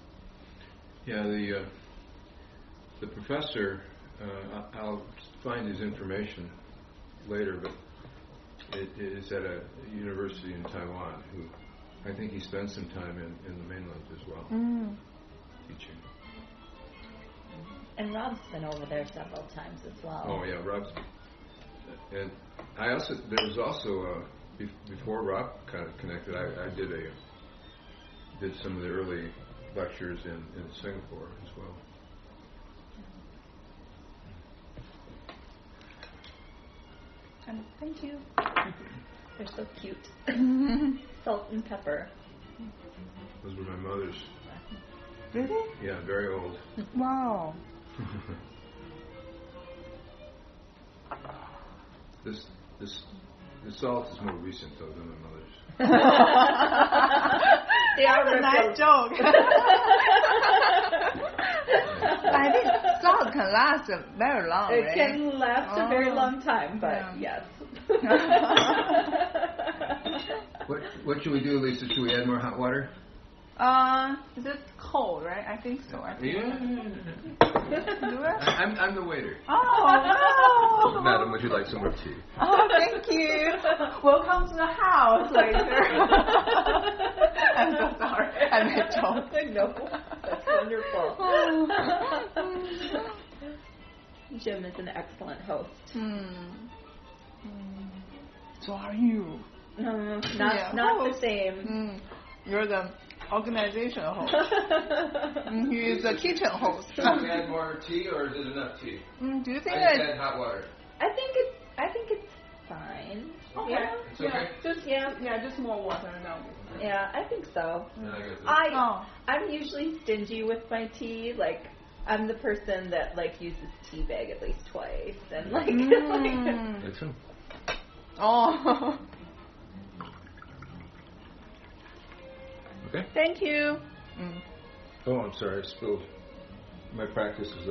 Yeah, the professor, I'll find his information later, but it is at a university in Taiwan, who I think he spent some time in the mainland as well, teaching. And Rob's been over there several times as well. Oh yeah, Rob's. And there was also before Rob kind of connected, I did some of the early lectures in Singapore as well. Thank you. They're so cute. Salt and pepper. Those were my mother's. Really? Yeah, very old. Wow. The salt is more recent though than my mother's. That's a nice joke. I think salt can last very long. It can last a very long time, but yes. What should we do, Lisa? Should we add more hot water? Is it cold, right? I think so. Yeah. Do it? I'm the waiter. Oh, no. Madam, would you like some more tea? Oh, thank you. Welcome to the house later. I'm so sorry. I made joke. No, that's wonderful. Jim is an excellent host. So are you? No, not the same. You're the organizational host. He is the kitchen host. Should we add more tea, or is it enough tea? Do you think I add hot water. I think it's fine. Okay. Yeah. It's okay. Just more water now. Yeah, I think so. I'm usually stingy with my tea. Like, I'm the person that uses tea bag at least twice, and That's him. Oh. Okay. Thank you. Oh, I'm sorry, I spilled. My practice is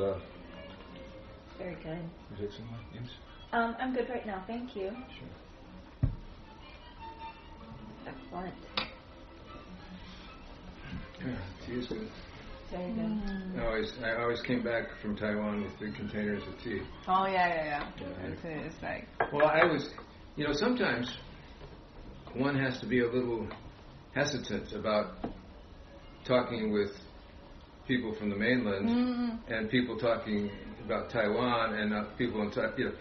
Very good. Is that someone? Yes. I'm good right now. Thank you. Sure. Excellent. Yeah, tea is good. Very good. I always came back from Taiwan with big containers of tea. Oh yeah. It's like. Well, I was, sometimes one has to be a little hesitant about talking with people from the mainland and people talking about Taiwan and people in Taiwan.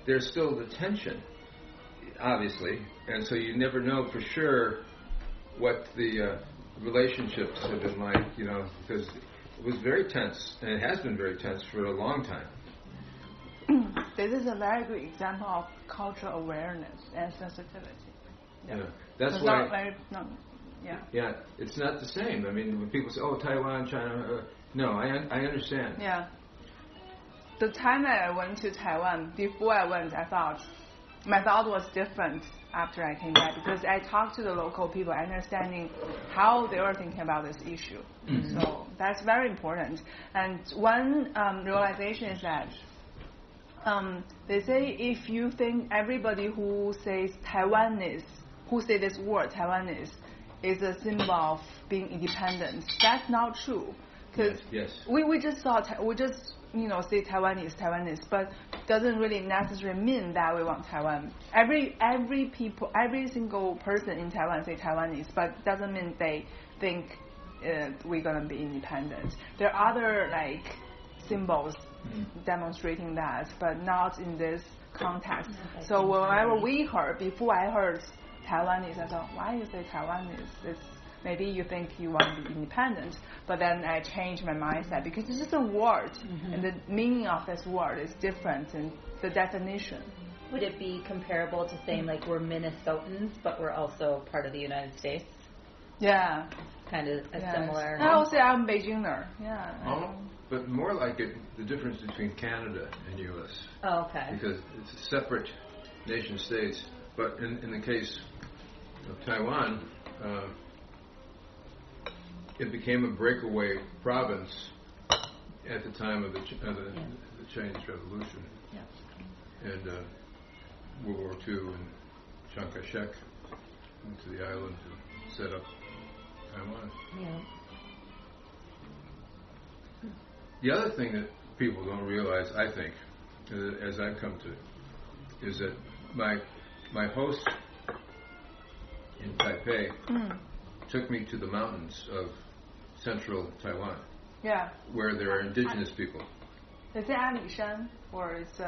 There's still the tension, obviously, and so you never know for sure what the relationships have been like, because it was very tense, and it has been very tense for a long time. This is a very good example of cultural awareness and sensitivity. Yeah, that's it's why. Yeah, it's not the same. I mean, when people say, "Oh, Taiwan, China," no, I understand. Yeah. The time that I went to Taiwan, before I went, my thought was different after I came back, because I talked to the local people, understanding how they were thinking about this issue. Mm-hmm. So that's very important. And one realization is that they say if you think everybody who says Taiwanese, who say this word Taiwanese, is a symbol of being independent, that's not true. Because we just say Taiwanese, but doesn't really necessarily mean that we want Taiwan. Every single person in Taiwan say Taiwanese, but doesn't mean they think we're gonna be independent. There are other symbols demonstrating that, but not in this context. So whenever before I heard Taiwanese, I thought, why you say Taiwanese? Maybe you think you want to be independent, but then I changed my mindset because it's just a word, and the meaning of this word is different in the definition. Would it be comparable to saying we're Minnesotans, but we're also part of the United States? Yeah. Kind of a similar. I will say I'm Beijingner. Yeah. Oh, but more like the difference between Canada and U.S. Oh, okay. Because it's a separate nation states, but in the case of Taiwan, it became a breakaway province at the time of the Chinese Revolution, and World War II, and Chiang Kai-shek went to the island to set up Taiwan. Yeah. The other thing that people don't realize, I think, as I've come to, is that my host in Taipei took me to the mountains of central Taiwan, where there are indigenous people. Is it Alishan, or is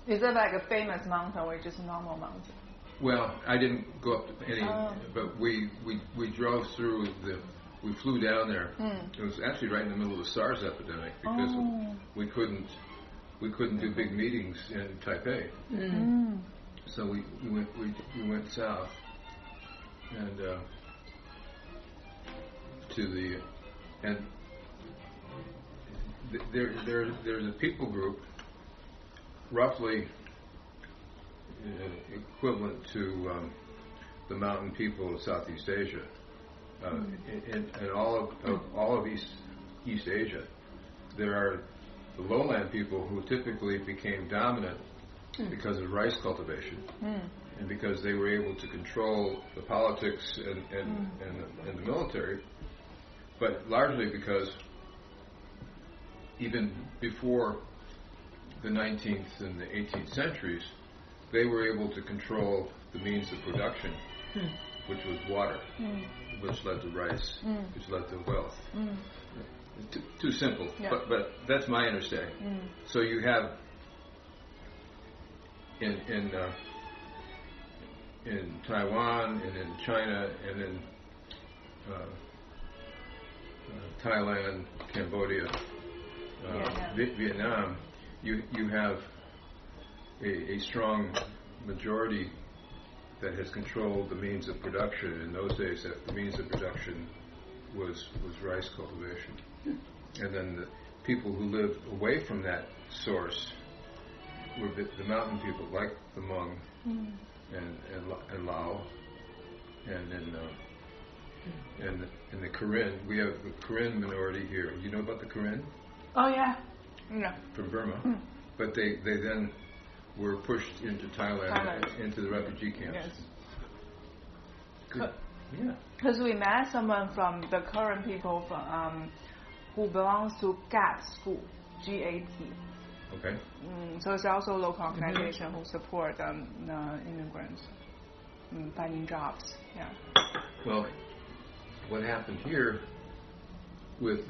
it like a famous mountain or just a normal mountain? Well, I didn't go up to any, but we drove through we flew down there. It was actually right in the middle of the SARS epidemic because we couldn't do big meetings in Taipei. So we went south and there's a people group roughly equivalent to the mountain people of Southeast Asia. In all of East Asia, there are the lowland people who typically became dominant because of rice cultivation, and because they were able to control the politics and the military, but largely because even before the 19th and the 18th centuries, they were able to control the means of production, which was water, which led to rice, which led to wealth. Too simple, but that's my understanding. So you have in Taiwan and in China and in Thailand, Cambodia, Vietnam, you have a strong majority that has controlled the means of production. In those days, the means of production was rice cultivation. And then the people who lived away from that source were the mountain people, like the Hmong and Lao, and in the Karen. We have the Karen minority here. You know about the Karen? Oh yeah. from Burma, but they then were pushed into Thailand. Into the refugee camps. Yes. Yeah. Because we met someone from the current people from who belongs to GAT school, GAT. Okay. So it's also a local organization who support the immigrants finding jobs. Yeah. Well, what happened here with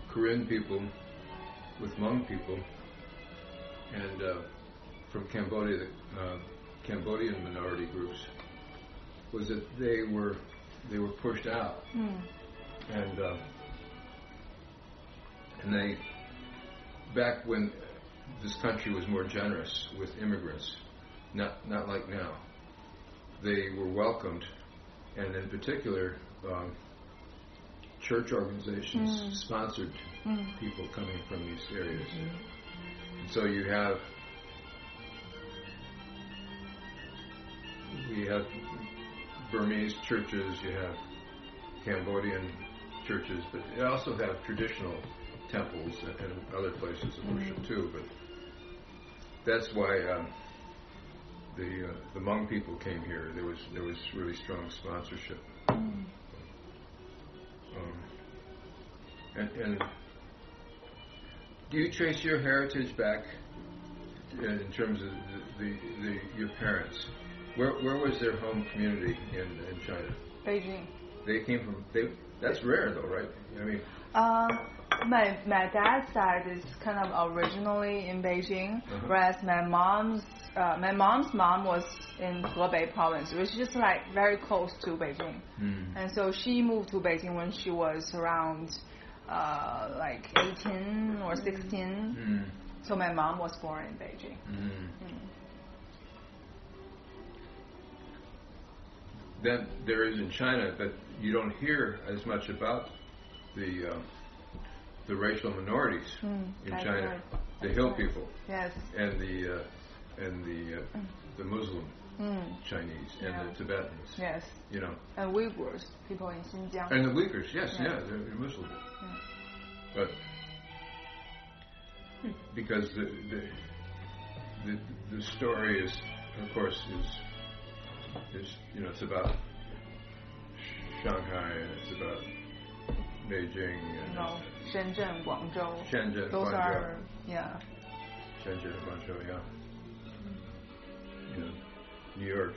Korean people, with Hmong people, and from Cambodia, the Cambodian minority groups, was that they were pushed out, and they, back when this country was more generous with immigrants, not like now, they were welcomed, and in particular, church organizations sponsored people coming from these areas. And so we have Burmese churches, you have Cambodian churches, but you also have traditional temples and other places of worship too. But that's why the Hmong people came here. There was really strong sponsorship. And do you trace your heritage back in terms of your parents? Where was their home community in China? Beijing. They came from. That's rare though, right? I mean. My dad's side is kind of originally in Beijing, whereas my mom's mom was in Hebei province, which is just like very close to Beijing. And so she moved to Beijing when she was around like 18 or 16. So my mom was born in Beijing. Then there is in China, but you don't hear as much about the racial minorities in China, the Hill people, yes, and the Muslim Chinese and the Tibetans, yes, you know, and Uyghurs, people in Xinjiang, and the Uyghurs, yes, they're Muslim, but because the story is, of course, is it's about Shanghai and it's about Beijing and Shenzhen, Guangzhou. Shenzhen, Those Guangzhou. are, Shenzhen, Guangzhou, New York,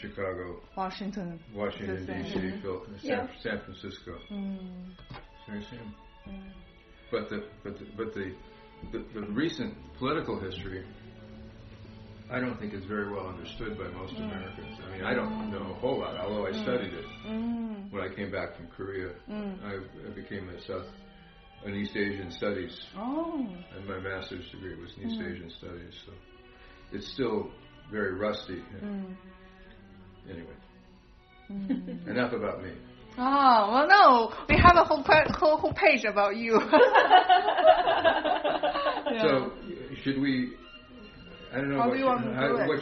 Chicago, Washington D.C., San Francisco. Very same. But the recent political history, I don't think it's very well understood by most Americans. I mean, I don't know a whole lot, although I studied it. When I came back from Korea, I became an East Asian Studies. And my master's degree was in East Asian Studies. So it's still very rusty. Anyway, enough about me. Oh, well, no. We have a whole page about you. So, should we... I don't know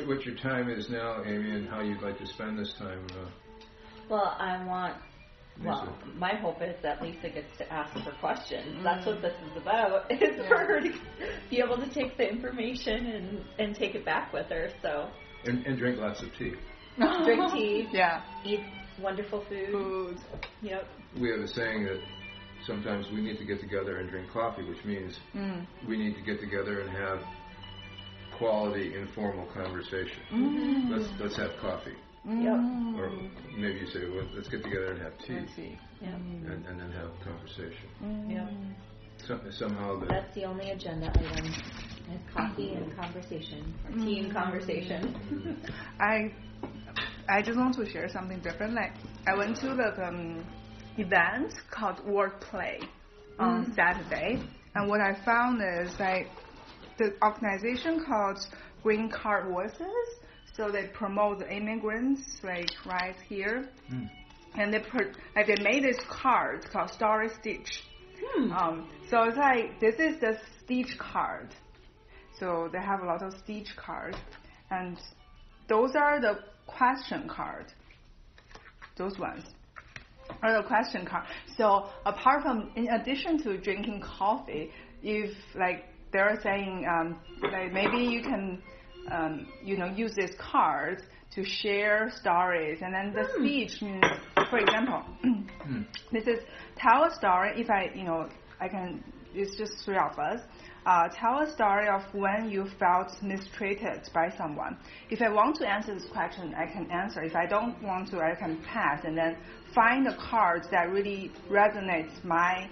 what your time is now, Amy, and how you'd like to spend this time. Well, my hope is that Lisa gets to ask her questions. That's what this is about, is for her to be able to take the information and take it back with her. So and drink lots of tea. Drink tea. Yeah. Eat wonderful food. Yep. We have a saying that sometimes we need to get together and drink coffee, which means we need to get together and have quality informal conversation. Let's have coffee. Yep. Or maybe you say, well, let's get together and have tea. Yep. And then have conversation. Yep. Somehow that's the only agenda item is coffee and conversation, or tea and conversation. I just want to share something different. Like, I went to the event called Wordplay on Saturday, and what I found is like the organization called Green Card Voices. So they promote the immigrants, like right here, and they made this card called Story Stitch. So it's like this is the Stitch card. So they have a lot of Stitch cards, and those are the question card. Those ones are the question card. So in addition to drinking coffee, if like they're saying like maybe you can use this card to share stories, and then the speech means, for example, this is tell a story. If I can, it's just 3 of us. Tell a story of when you felt mistreated by someone. If I want to answer this question, I can answer. If I don't want to, I can pass, and then find the cards that really resonates my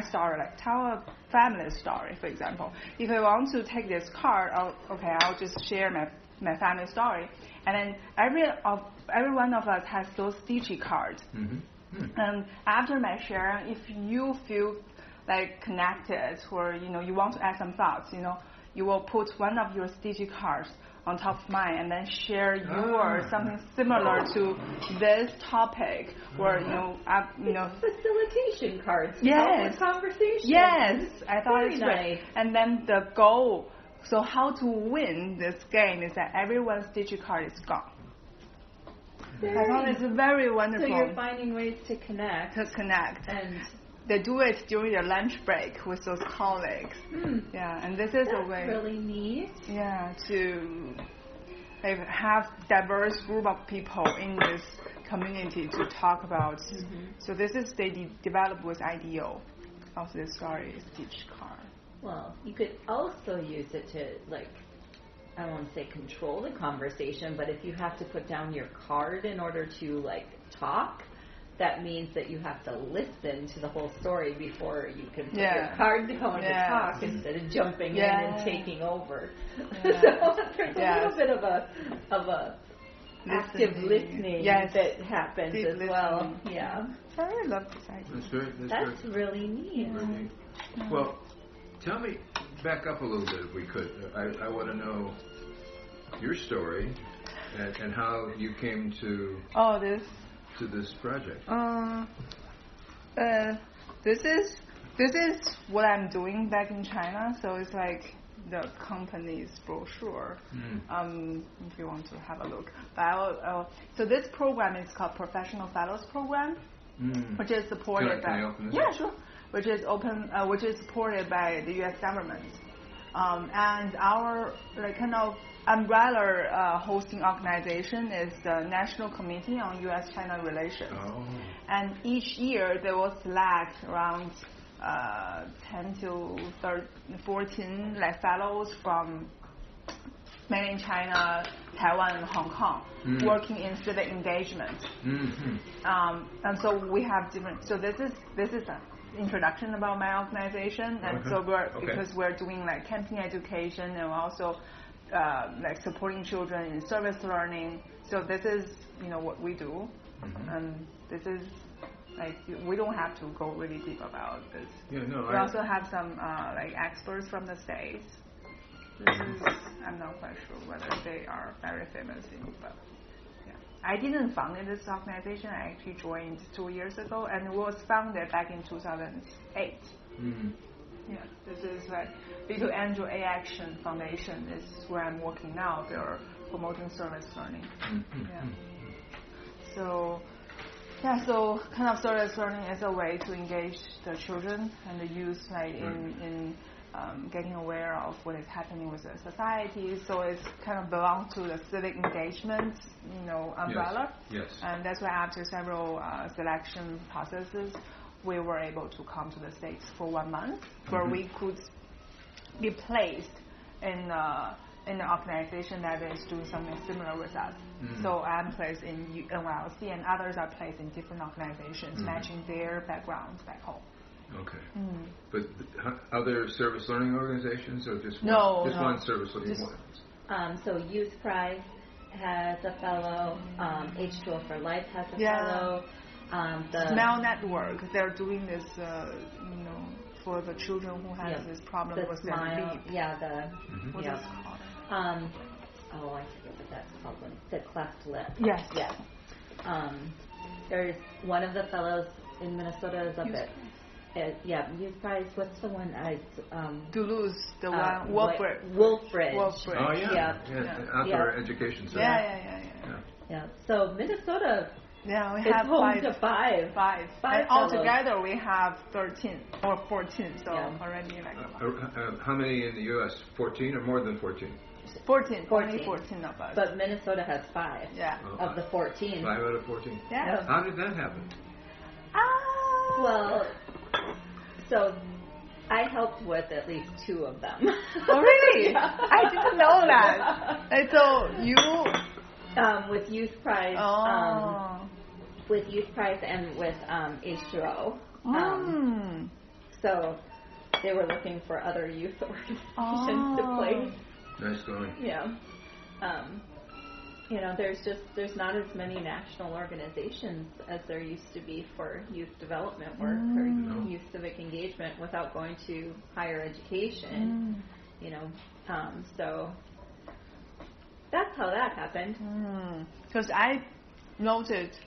story, like tell a family story, for example. If I want to take this card, I'll just share my family story. And then every one of us has those stitchy cards. And after my sharing, if you feel like connected, or you want to add some thoughts, you will put one of your stitchy cards on top of mine, and then share something similar to this topic, or facilitation cards. Yes, conversation. Yes, I thought Very it's nice. great. And then the goal. So how to win this game is that everyone's stitchy card is gone. I thought it's very wonderful. So you're finding ways to connect. And they do it during their lunch break with those colleagues. Yeah, and this is a way. That's really neat. Yeah, to have diverse group of people in this community to talk about. So this is they developed with ideal of this story stitch card. Well, you could also use it to, like, I won't say control the conversation, but if you have to put down your card in order to, like, talk, that means that you have to listen to the whole story before you can put your card down to talk, instead of jumping in and taking over. So there's a little bit of a active listening that happens Deep as well. listening. Yeah. I really love this idea. That's really neat. Well, tell me, back up a little bit if we could. I want to know your story and how you came to this project. This is what I'm doing back in China. So it's like the company's brochure. If you want to have a look. But so this program is called Professional Fellows Program, which is supported by. Can I open this? Yeah, sure. Which is supported by the U.S. government, and our kind of umbrella hosting organization is the National Committee on U.S.-China Relations. And each year they will select around 10 to 14 fellows from mainland China, Taiwan, and Hong Kong, working in civic engagement. And so we have different. So this is an introduction about my organization, and so because we're doing like camping education and also like supporting children in service learning. So this is what we do, and this is like we don't have to go really deep about this. We also have some like experts from the States. I'm not quite sure whether they are very famous, but yeah. I didn't found this organization. I actually joined 2 years ago, and it was founded back in 2008. Yeah, this is like Little Angel A Action Foundation is where I'm working now. They're promoting service learning. So kind of service learning is a way to engage the children and the youth, like in getting aware of what is happening with the society. So it's kind of belongs to the civic engagement, umbrella. Yes. And that's why after several selection processes, we were able to come to the States for 1 month, where we could be placed in an organization that is doing something similar with us. So I'm placed in NYLC, and others are placed in different organizations, matching their backgrounds back home. Okay. But other service learning organizations, or just one service learning one? So Youth Prize has a fellow. H2O for Life has a fellow. The Smell Network, they're doing this, for the children who have this problem with their lip. What's it called? I forget what that's called. The cleft lip. Yes. There's one of the fellows in Minnesota is up at Youth Prize. What's the one? Duluth, the one Wolfbridge. Oh yeah. Outdoor education center. Yeah. So Minnesota Yeah, we It's have home to five. Five. Five And fellows. altogether we have 13 or 14, so Yeah. already like How many in the U.S.? 14 or more than 14? 14. 14. Only 14 of us. But Minnesota has 5 yeah. of the 14. 5 out of 14? Yeah. How did that happen? Well, so I helped with at least 2 of them. Oh, really? Yeah. I didn't know that. And so you... with Youth Prize, with Youth Prize and with H2O. So they were looking for other youth organizations to place. Nice going. Yeah. There's not as many national organizations as there used to be for youth development work or youth civic engagement without going to higher education. So that's how that happened. Because I noted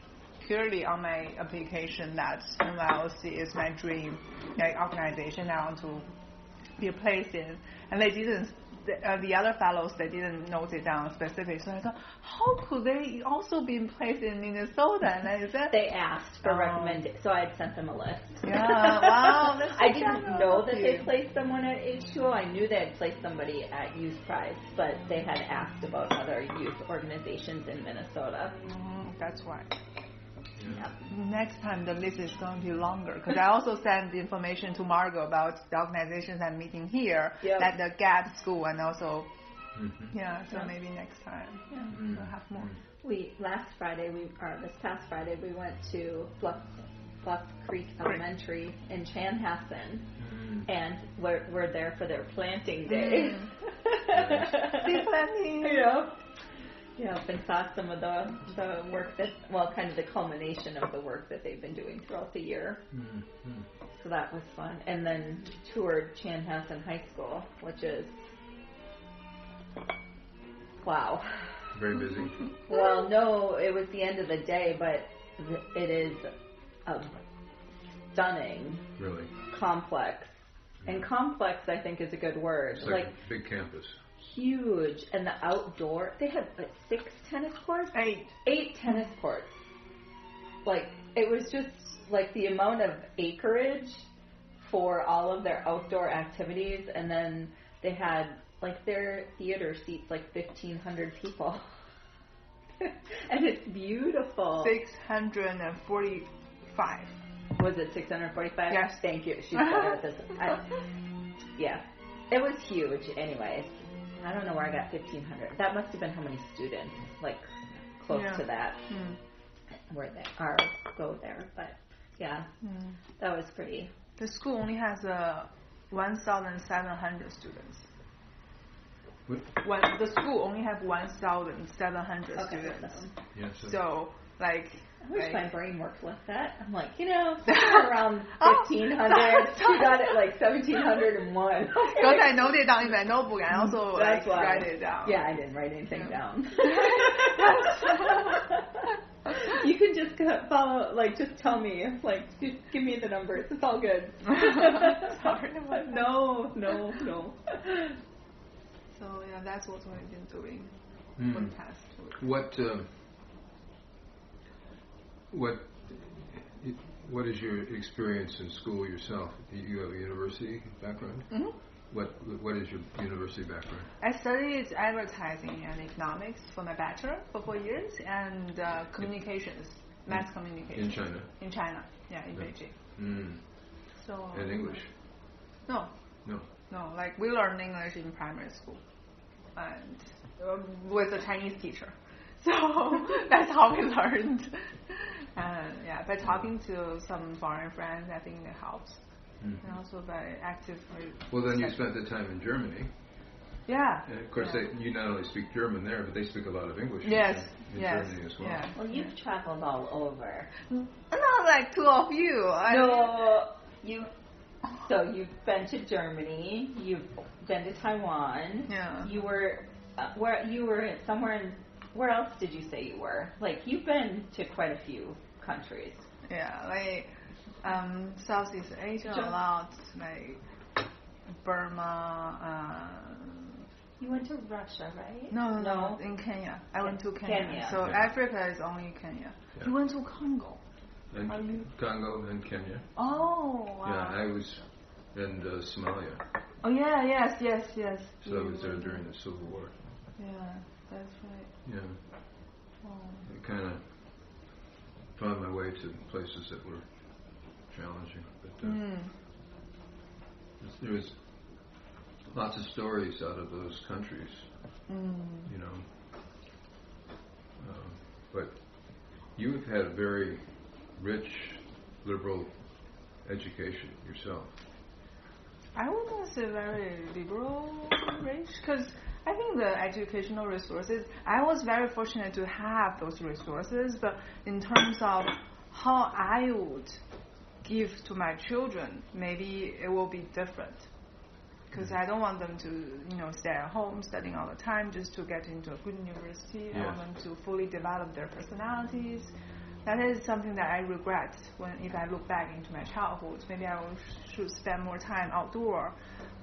clearly on my application that NYLC is my dream organization I want to be placed in, and they didn't. The other fellows, they didn't note it down specifically. So I thought, how could they also be placed in Minnesota? And I said, they asked for recommendations, so I had sent them a list. Yeah, wow. That's I didn't know that they placed someone at H2O. I knew they had placed somebody at Youth Prize, but they had asked about other youth organizations in Minnesota. That's why. Yep. Next time the list is going to be longer because I also sent the information to Margot about the organizations I'm meeting here, at the GAP school, and also, so maybe next time we'll have more. This past Friday, we went to Bluff Creek Elementary in Chanhassen, and we're there for their planting day. Seed planting. Yeah, and saw some of the work kind of the culmination of the work that they've been doing throughout the year. So that was fun. And then toured Chanhassen High School, which is, wow. Very busy. Well, no, it was the end of the day, but it is a stunning complex. And complex, I think, is a good word. It's like a big campus. Huge. And the outdoor, they had 6 tennis courts? 8 tennis courts. It was just the amount of acreage for all of their outdoor activities, and then they had their theater seats 1,500 people. And it's beautiful. 645. Was it 645? Yes. Thank you. She's better at this. Yeah. It was huge anyways. I don't know where I got 1,500. That must have been how many students, close to that, go there. But yeah, that was pretty. The school only has 1,700 students. The school only have 1,700 students. Yes. So I wish my brain worked like that. I'm somewhere around 1,500. She got it 1,701. 刚才 noted down in my notebook and also write it down. Yeah, I didn't write anything down. You can just follow, just tell me, just give me the numbers. It's all good. Sorry. No. So yeah, that's what we've been doing for the past 2 weeks. What is your experience in school yourself? You have a university background? Mm-hmm. What is your university background? I studied advertising and economics for my bachelor for 4 years, and communications, mass communication. In China? In China, in Beijing. So. And English? No. We learned English in primary school, and with a Chinese teacher. So that's how we learned. By talking to some foreign friends, I think it helps. And also by actively. Well, then you spent the time in Germany. Yeah. And of course, you not only speak German there, but they speak a lot of English in Germany as well. Yeah. Well, you've traveled all over. Not like 2 of you. No, So you've been to Germany. You've been to Taiwan. Yeah. You were where else did you say you were? You've been to quite a few countries. Yeah, Southeast Asia a lot, Burma, You went to Russia, right? No, in Kenya. I went to Kenya. So Africa is only Kenya. Yeah. You went to Congo. And Congo and Kenya. Oh, wow. Yeah, I was in Somalia. Oh, yeah, yes. So I was there during the Civil War. Yeah, that's right. Yeah. Oh. I kind of found my way to places that were challenging. But there was lots of stories out of those countries, you know. But you've had a very rich, liberal education yourself. I wouldn't say very liberal, rich, because I think the educational resources, I was very fortunate to have those resources, but in terms of how I would give to my children, maybe it will be different. Because I don't want them to, stay at home studying all the time just to get into a good university. I want them to fully develop their personalities. That is something that I regret if I look back into my childhood. Maybe I should spend more time outdoor,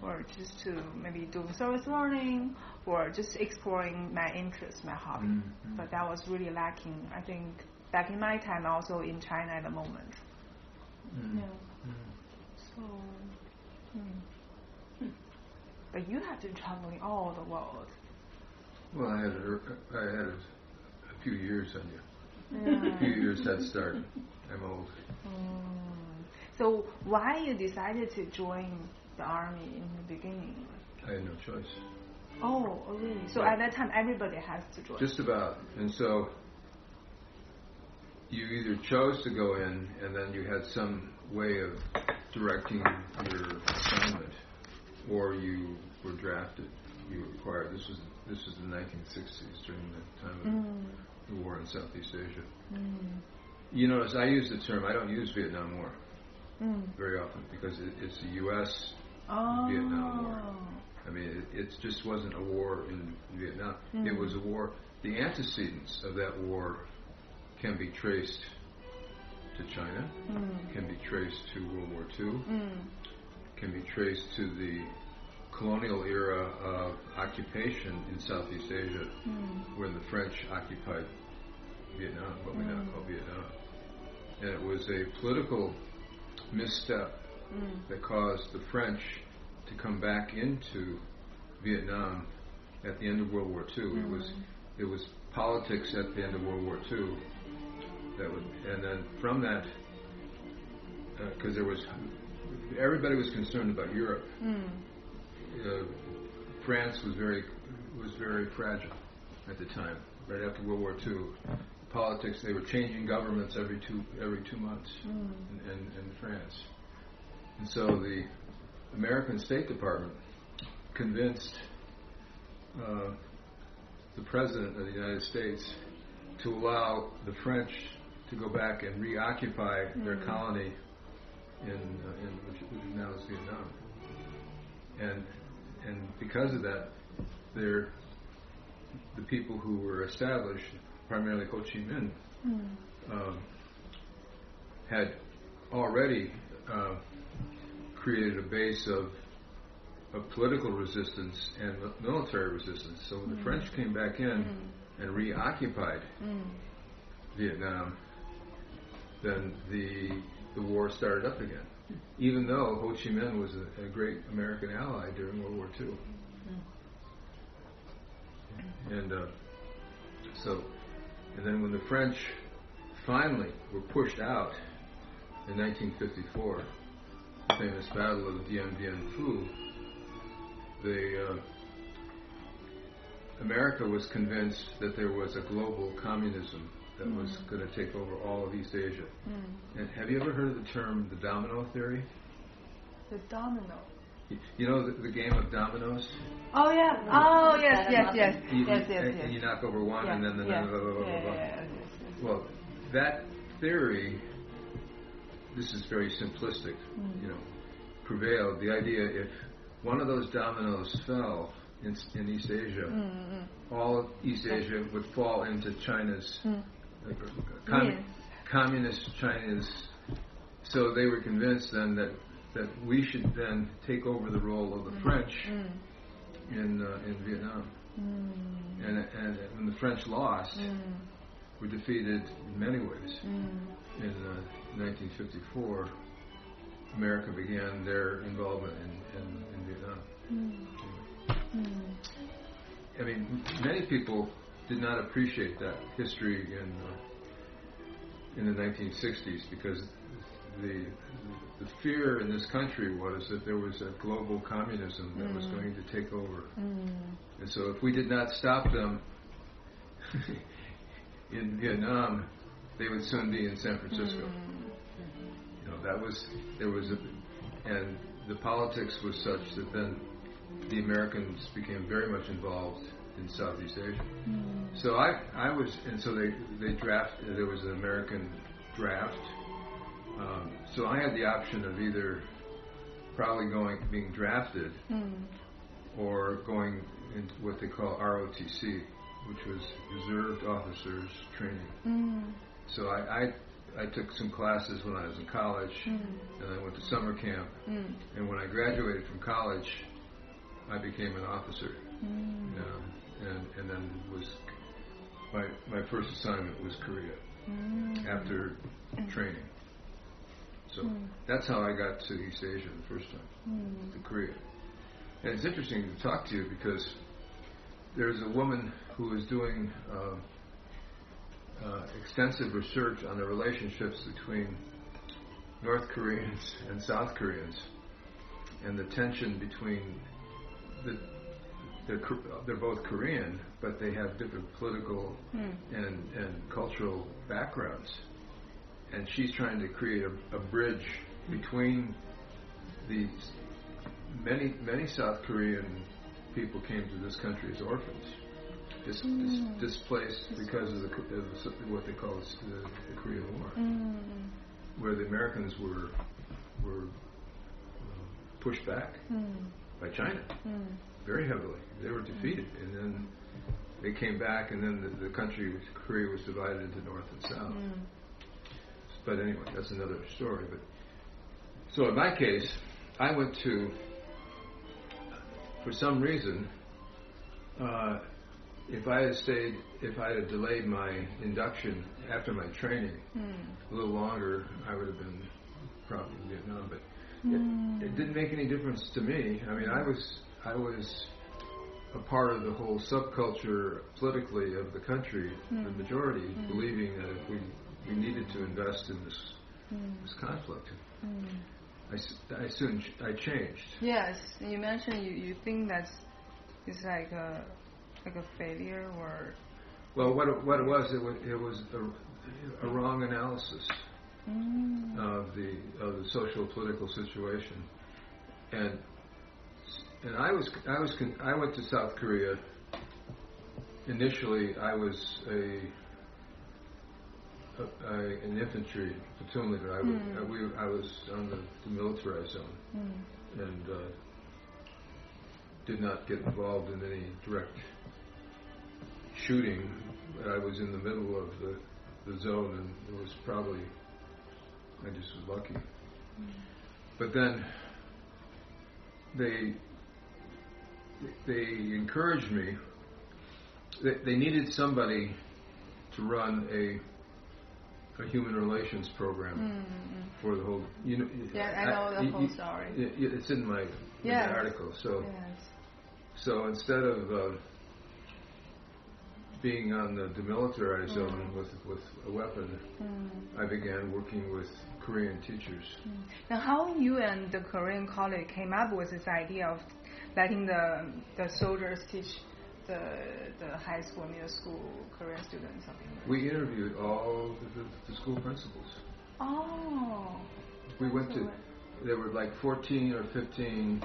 or just to maybe doing service learning, or just exploring my interests, my hobby. Mm-hmm. But that was really lacking, I think, back in my time, also in China at the moment. Mm-hmm. Yeah. Mm-hmm. So. But you have been traveling all the world. Well, I had a few years on you. Yeah. A few years head start. I'm old. So why you decided to join the army in the beginning? I had no choice. Oh, really? So at that time, everybody has to join. Just about. And so you either chose to go in, and then you had some way of directing your assignment, or you were drafted. You were required. This was the 1960s, during the time of the war in Southeast Asia. You notice I use the term. I don't use Vietnam War very often, because it's the U.S. Vietnam War. I mean, it just wasn't a war in Vietnam. It was a war. The antecedents of that war can be traced to China, can be traced to World War II, can be traced to the colonial era of occupation in Southeast Asia, when the French occupied Vietnam, what we now call Vietnam. And it was a political misstep that caused the French to come back into Vietnam at the end of World War II. It was politics at the end of World War II and then from that, because everybody was concerned about Europe. France was very fragile at the time, right after World War II. Politics, they were changing governments every two months in France. And so the American State Department convinced the President of the United States to allow the French to go back and reoccupy their colony in which now is Vietnam. And because of that, the people who were established, primarily Ho Chi Minh, had already created a base of political resistance and military resistance. So when the French came back in and reoccupied Vietnam, then the war started up again, even though Ho Chi Minh was a great American ally during World War II. And then when the French finally were pushed out in 1954, the famous Battle of Dien Bien Phu, America was convinced that there was a global communism that was going to take over all of East Asia. And have you ever heard of the term the domino theory? The domino? You know the game of dominoes? Oh, yeah. Oh, yes. And you knock over one, and then the blah, blah, blah, blah, blah. Yes. Well, that theory, this is very simplistic, prevailed. The idea, if one of those dominoes fell in East Asia, all of East Asia would fall into China's communist China's. So they were convinced then that we should then take over the role of the French in Vietnam. And when the French lost, were defeated in many ways. In 1954, America began their involvement in Vietnam. I mean, many people did not appreciate that history in the 1960s because the fear in this country was that there was a global communism that was going to take over. And so if we did not stop them in Vietnam, they would soon be in San Francisco. You know, and the politics was such that then the Americans became very much involved in Southeast Asia. So I was, and so they drafted, there was an American draft. So I had the option of either probably being drafted or going into what they call ROTC, which was Reserved Officers Training. So I took some classes when I was in college, and I went to summer camp. And when I graduated from college, I became an officer. And then my first assignment was Korea after training. So that's how I got to East Asia the first time, to Korea. And it's interesting to talk to you because there's a woman who is doing extensive research on the relationships between North Koreans and South Koreans and the tension between they're both Korean, but they have different political and cultural backgrounds. And she's trying to create a bridge between these. Many South Korean people came to this country as orphans, displaced because of what they call the Korean War, where the Americans were pushed back by China very heavily. They were defeated, and then they came back, and then the country, Korea, was divided into North and South. But anyway, that's another story. But so in my case, I went to, for some reason, if I had delayed my induction after my training a little longer, I would have been probably in Vietnam. But it didn't make any difference to me. I mean, I was a part of the whole subculture politically of the country, the majority believing that if we needed to invest in this conflict. I changed. Yes, you mentioned you think that it's like a failure or. Well, what it was a wrong analysis of the social political situation, and I went to South Korea. Initially, I was an infantry platoon leader. I was on the militarized zone and did not get involved in any direct shooting. I was in the middle of the zone, and it was probably, I just was lucky. But then they encouraged me. They needed somebody to run a human relations program for the whole. I know the whole story. It's in my article. So instead of being on the demilitarized zone with a weapon, I began working with Korean teachers. Now, how you and the Korean colleague came up with this idea of letting the soldiers teach the high school, middle school Korean students, something like that? We interviewed all the school principals. Oh. We went to, there were like 14 or 15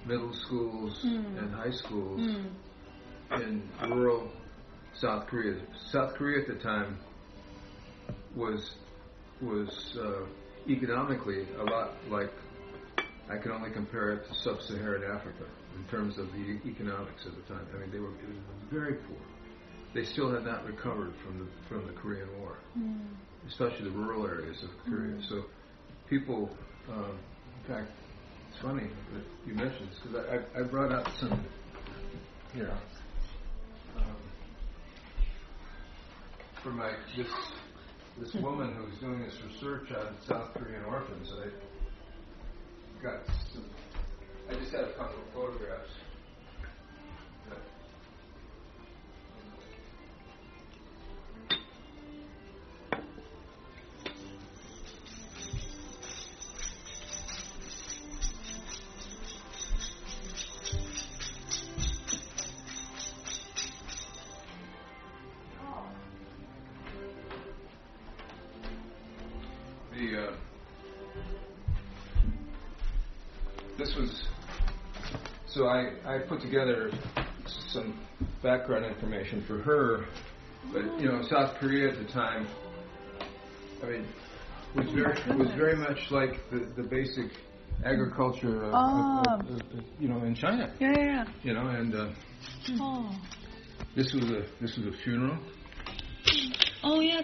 middle schools and high schools in rural South Korea. South Korea at the time was economically a lot like, I can only compare it to sub-Saharan Africa in terms of the economics at the time. I mean, it was very poor. They still had not recovered from the Korean War, especially the rural areas of Korea. So people, in fact, it's funny that you mentioned this because I brought up some Yeah. For this woman who's doing this research on South Korean orphans, I just had a couple of photographs. This was, so I put together some background information for her, but South Korea at the time, I mean, was very much like the basic agriculture of in China. Yeah. And this was a funeral. Oh yeah,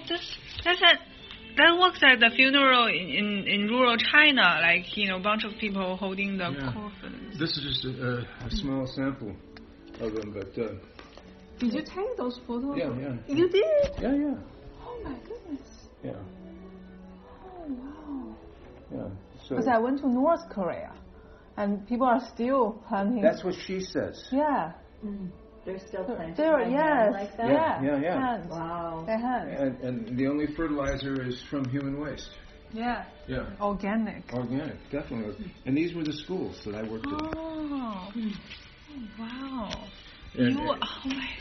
that looks like the funeral in rural China, like a bunch of people holding the coffins. This is just a small sample of them, but. Did you take those photos? Yeah. You did? Yeah. Oh my goodness. Yeah. Oh wow. Yeah. Because I went to North Korea, and people are still planting. That's what she says. Yeah. They're still planting Yes. like that? Yeah. Hands. Wow. Their hands. And the only fertilizer is from human waste. Yeah. Yeah. Organic. Organic, definitely. And these were the schools that I worked in. Oh. Wow. And,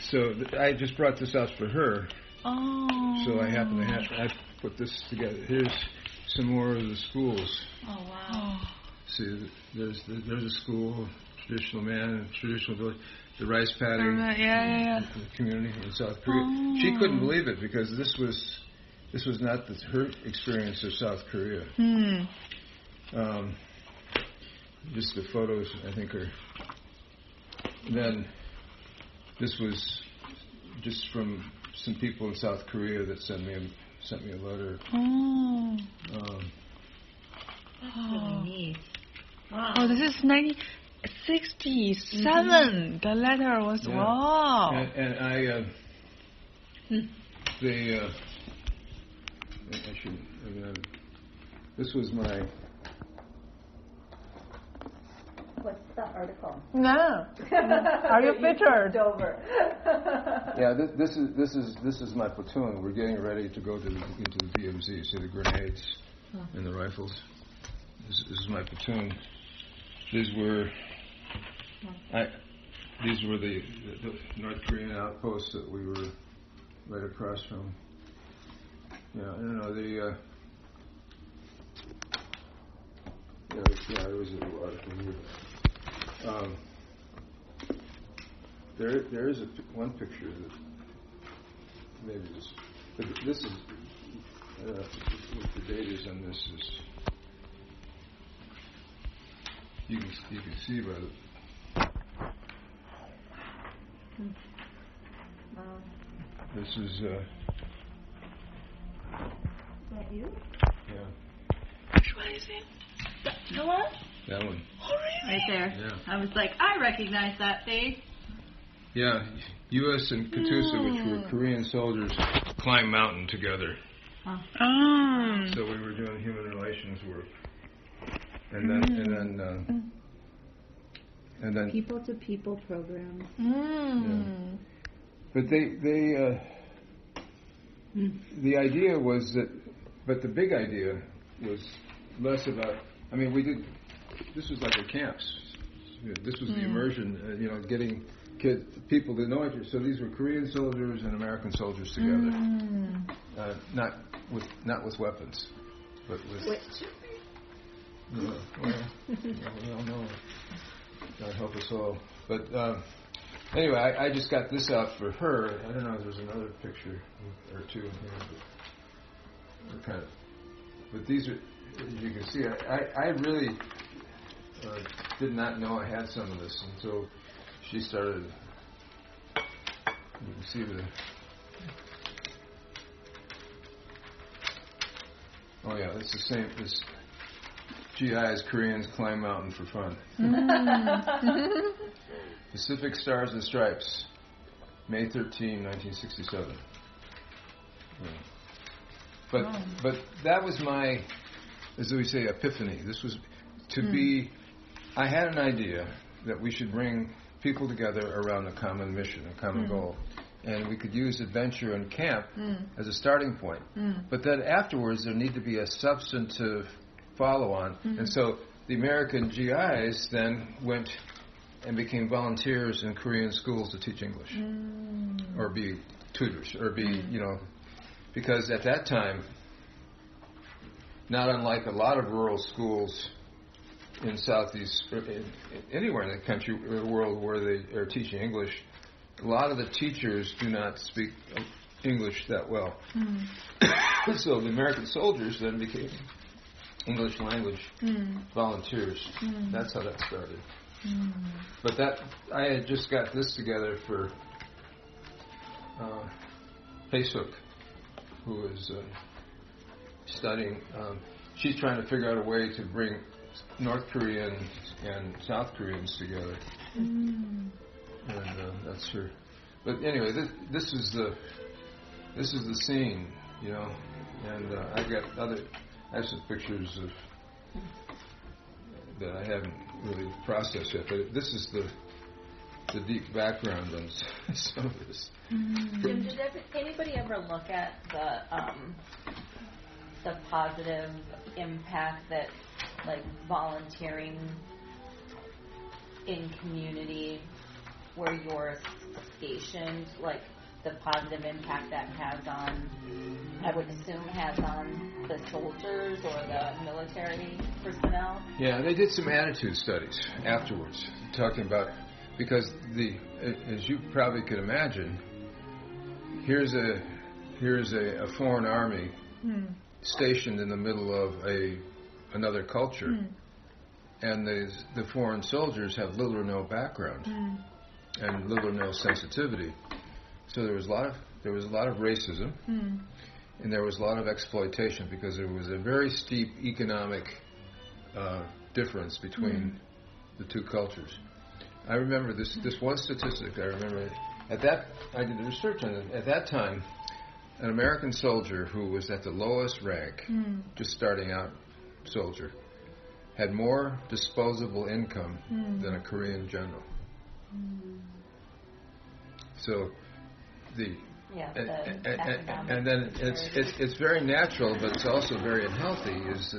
so I just brought this out for her. Oh. So I happen to I put this together. Here's some more of the schools. Oh wow. See, there's a school, traditional man, traditional village, the rice paddy, Yeah. the community in South Korea. She couldn't believe it because this was not her experience of South Korea. Just the photos, I think, are. Then this was just from some people in South Korea that sent me a letter. That's really neat. Wow. Oh, this is 1967. The letter was wow. And I should. This was my. What's the article? No. Are you featured? Over. Yeah, this is my platoon. We're getting ready to go into the DMZ. See the grenades and the rifles. This is my platoon. These were the North Korean outposts that we were right across from. Yeah, I don't know there was a little article here. There is one picture that maybe this, but this is what the date is on this is. You can see by the. This is. Is that you? Yeah. Which one is it? The one? That one. Oh, really? Right there. Yeah. I was like, I recognize that face. Yeah, U.S. and Katusa, which were Korean soldiers, climbed mountain together. So we were doing human relations work, and then People to people programs. Yeah. But the idea was that, but the big idea was less about. I mean, this was like a camps. This was the immersion. Getting people to know each other. So these were Korean soldiers and American soldiers together, not with weapons, but with. We all know. God help us all. But anyway, I just got this out for her. I don't know if there's another picture or two in here, but these are, as you can see, I really did not know I had some of this until she started. You can see the. Oh yeah, it's the same. GIs, Koreans climb mountain for fun. Pacific Stars and Stripes, May 13, 1967. But that was my, as we say, epiphany. This was to be, I had an idea that we should bring people together around a common mission, a common goal. And we could use adventure and camp as a starting point. But then afterwards, there need to be a substantive follow-on. And so the American GIs then went and became volunteers in Korean schools to teach English. Or be tutors, or be, because at that time, not unlike a lot of rural schools in Southeast, anywhere in the country, or the world where they are teaching English, a lot of the teachers do not speak English that well. So the American soldiers then became English language volunteers. That's how that started. But I had just got this together for Hae-suk, who is studying. She's trying to figure out a way to bring North Koreans and South Koreans together. And that's her. But anyway, this is the scene, And I have some pictures of that I haven't really processed yet. But this is the deep background on some of this. Jim, did anybody ever look at the positive impact that, like, volunteering in community where you're stationed, like the positive impact that has on, I would assume, has on the soldiers or the military personnel? Yeah, they did some attitude studies afterwards, talking about, because as you probably could imagine, here's a foreign army stationed in the middle of another culture, and the foreign soldiers have little or no background and little or no sensitivity. So there was a lot of racism, and there was a lot of exploitation, because there was a very steep economic difference between the two cultures. I remember this one statistic. I remember I did research on it. At that time, an American soldier who was at the lowest rank, just starting out soldier, had more disposable income than a Korean general. So and then it's very natural, but it's also very unhealthy. Is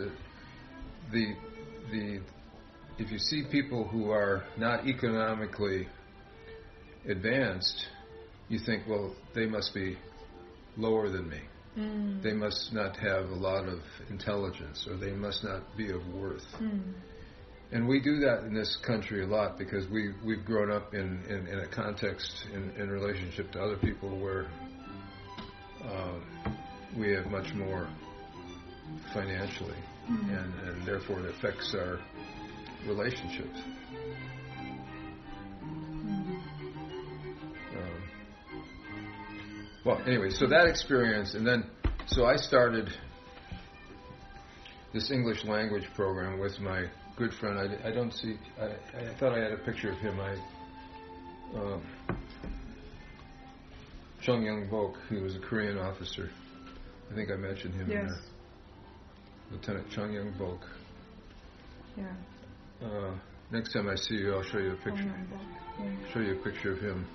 if you see people who are not economically advanced, you think, well, they must be lower than me. They must not have a lot of intelligence, or they must not be of worth. And we do that in this country a lot, because we've grown up in a context in relationship to other people where we have much more financially, and therefore it affects our relationships. Well, anyway, so that experience, and then so I started this English language program with my good friend. I don't see. I thought I had a picture of him. Chung Young-bok, who was a Korean officer. I think I mentioned him in there. Lieutenant Chung Young-bok. Yeah. Next time I see you, I'll show you a picture. Show you a picture of him.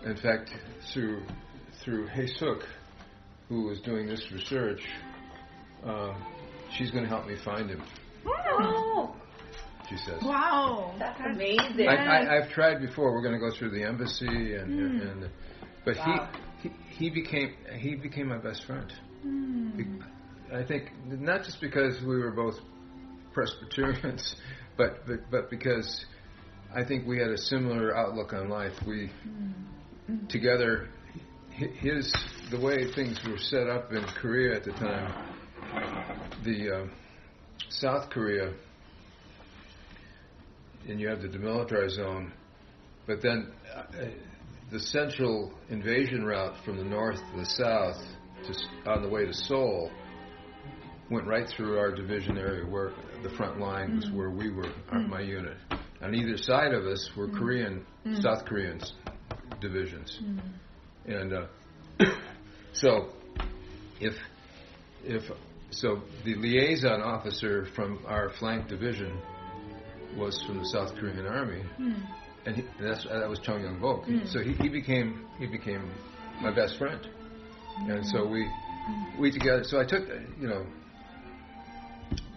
In fact, through Hae-suk, who was doing this research, she's going to help me find him. Oh! She says. Wow, that's amazing. I've tried before. We're going to go through the embassy, but wow. he became my best friend. I think not just because we were both Presbyterians, but because I think we had a similar outlook on life. We together, the way things were set up in Korea at the time, the South Korea, and you have the demilitarized zone, but then the central invasion route from the north to the south, on the way to Seoul, went right through our division area where the front line was where we were, my unit. On either side of us were Korean, South Korean divisions. And so so the liaison officer from our flank division was from the South Korean Army, and that was Chung Young Bok. So he became my best friend, and so we together. So I took,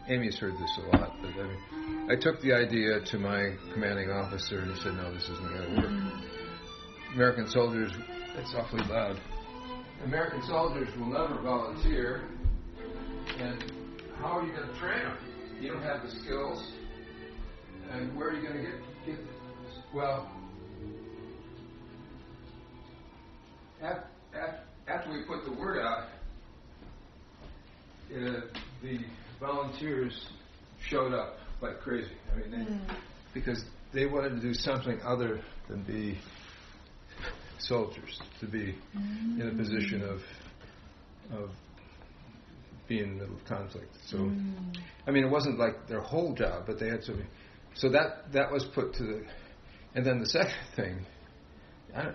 Amy's heard this a lot, but I took the idea to my commanding officer, and he said, "No, this isn't going to work. American soldiers, it's awfully loud. American soldiers will never volunteer, and how are you going to train them? You don't have the skills, and where are you going to get well, after we put the word out, the volunteers showed up like crazy. I mean, because they wanted to do something other than be soldiers, to be in a position of being in the middle of conflict. So, I mean, it wasn't like their whole job, but they had to. So that was put to the. And then the second thing,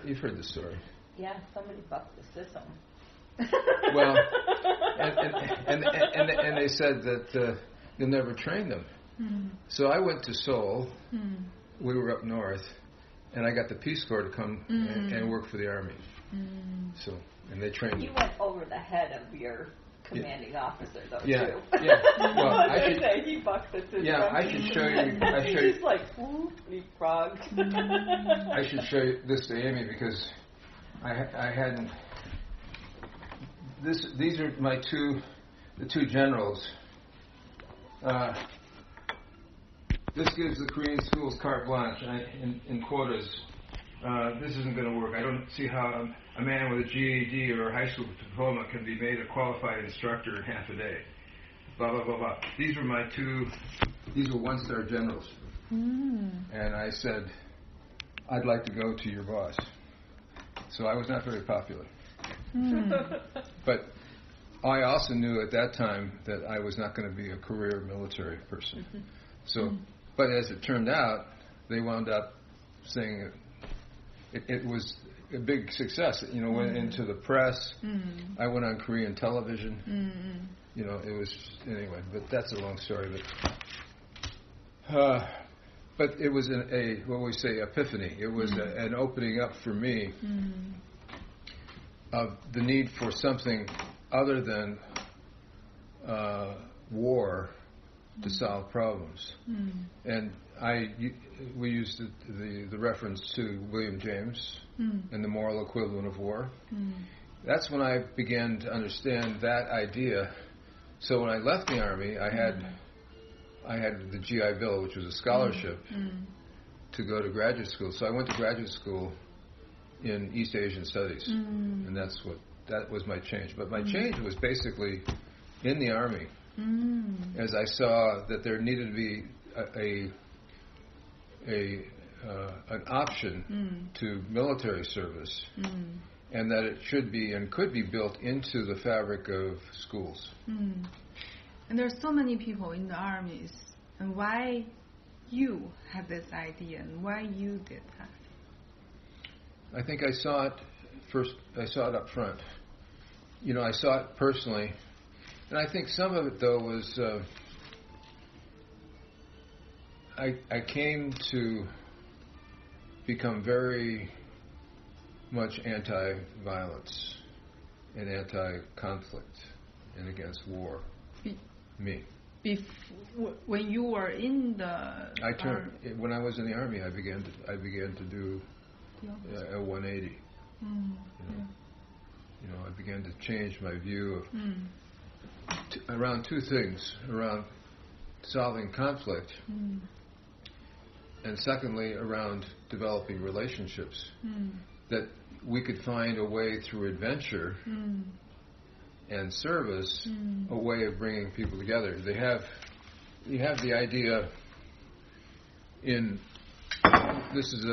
you've heard the story. Yeah, somebody bucked the system. Well, and they said that you'll never train them. So I went to Seoul. We were up north, and I got the Peace Corps to come and work for the Army. So, and they trained me. You went over the head of your commanding officer, though, too. Yeah. Well, I should say he bucked the system. Yeah, I should show you. He's just like, leapfrog. I should show you this to Amy because I hadn't. These are the two generals. This gives the Korean schools carte blanche in quotas. This isn't going to work. I don't see how a man with a GED or a high school diploma can be made a qualified instructor in half a day. Blah, blah, blah, blah. These were one-star generals. And I said, I'd like to go to your boss. So I was not very popular. But I also knew at that time that I was not going to be a career military person. So, but as it turned out, they wound up saying it was a big success. Went into the press. I went on Korean television. It was anyway. But that's a long story. But it was what we say, epiphany. It was an opening up for me of the need for something other than war to solve problems. And we used the reference to William James and the moral equivalent of war. That's when I began to understand that idea. So when I left the Army, I had the GI Bill, which was a scholarship to go to graduate school. So I went to graduate school in East Asian Studies, and that was my change. But my change was basically in the Army, as I saw that there needed to be an option to military service, and that it should be and could be built into the fabric of schools. And there's so many people in the armies, and why you had this idea, and why you did that? I think I saw it first. I saw it up front. I saw it personally, and I think some of it though was I came to become very much anti-violence and anti-conflict and against war. Me. When you were in the when I was in the Army, I began to do a 180. I began to change my view of around two things: around solving conflict, and secondly, around developing relationships. That we could find a way through adventure and service, a way of bringing people together. You have the idea this is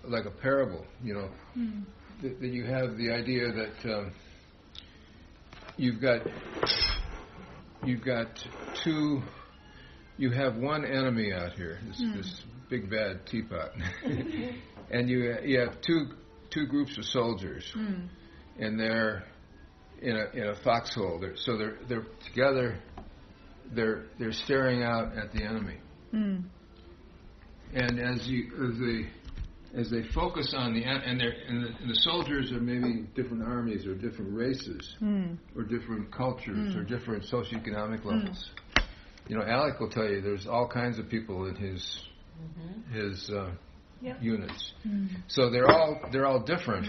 like a parable, that you have the idea that you've got you've got two. You have one enemy out here, this big bad teapot, and you have two groups of soldiers, and they're in a foxhole. They're together. They're staring out at the enemy, and as they focus on and the soldiers are maybe different armies or different races or different cultures or different socioeconomic levels. You know, Alec will tell you there's all kinds of people in his units. So they're all different,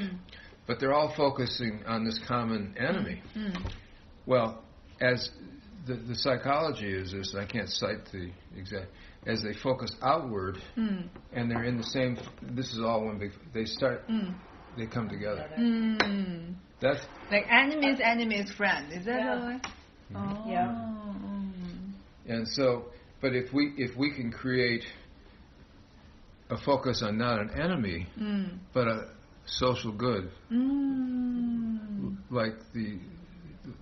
but they're all focusing on this common enemy. Well, as the psychology is this, I can't cite the exact. As they focus outward, and they're in the same. This is all one big. They start. They come together. That's like enemy's friend. Is that the way? Oh. Yeah. And so, but if we can create a focus on not an enemy, but a social good, like the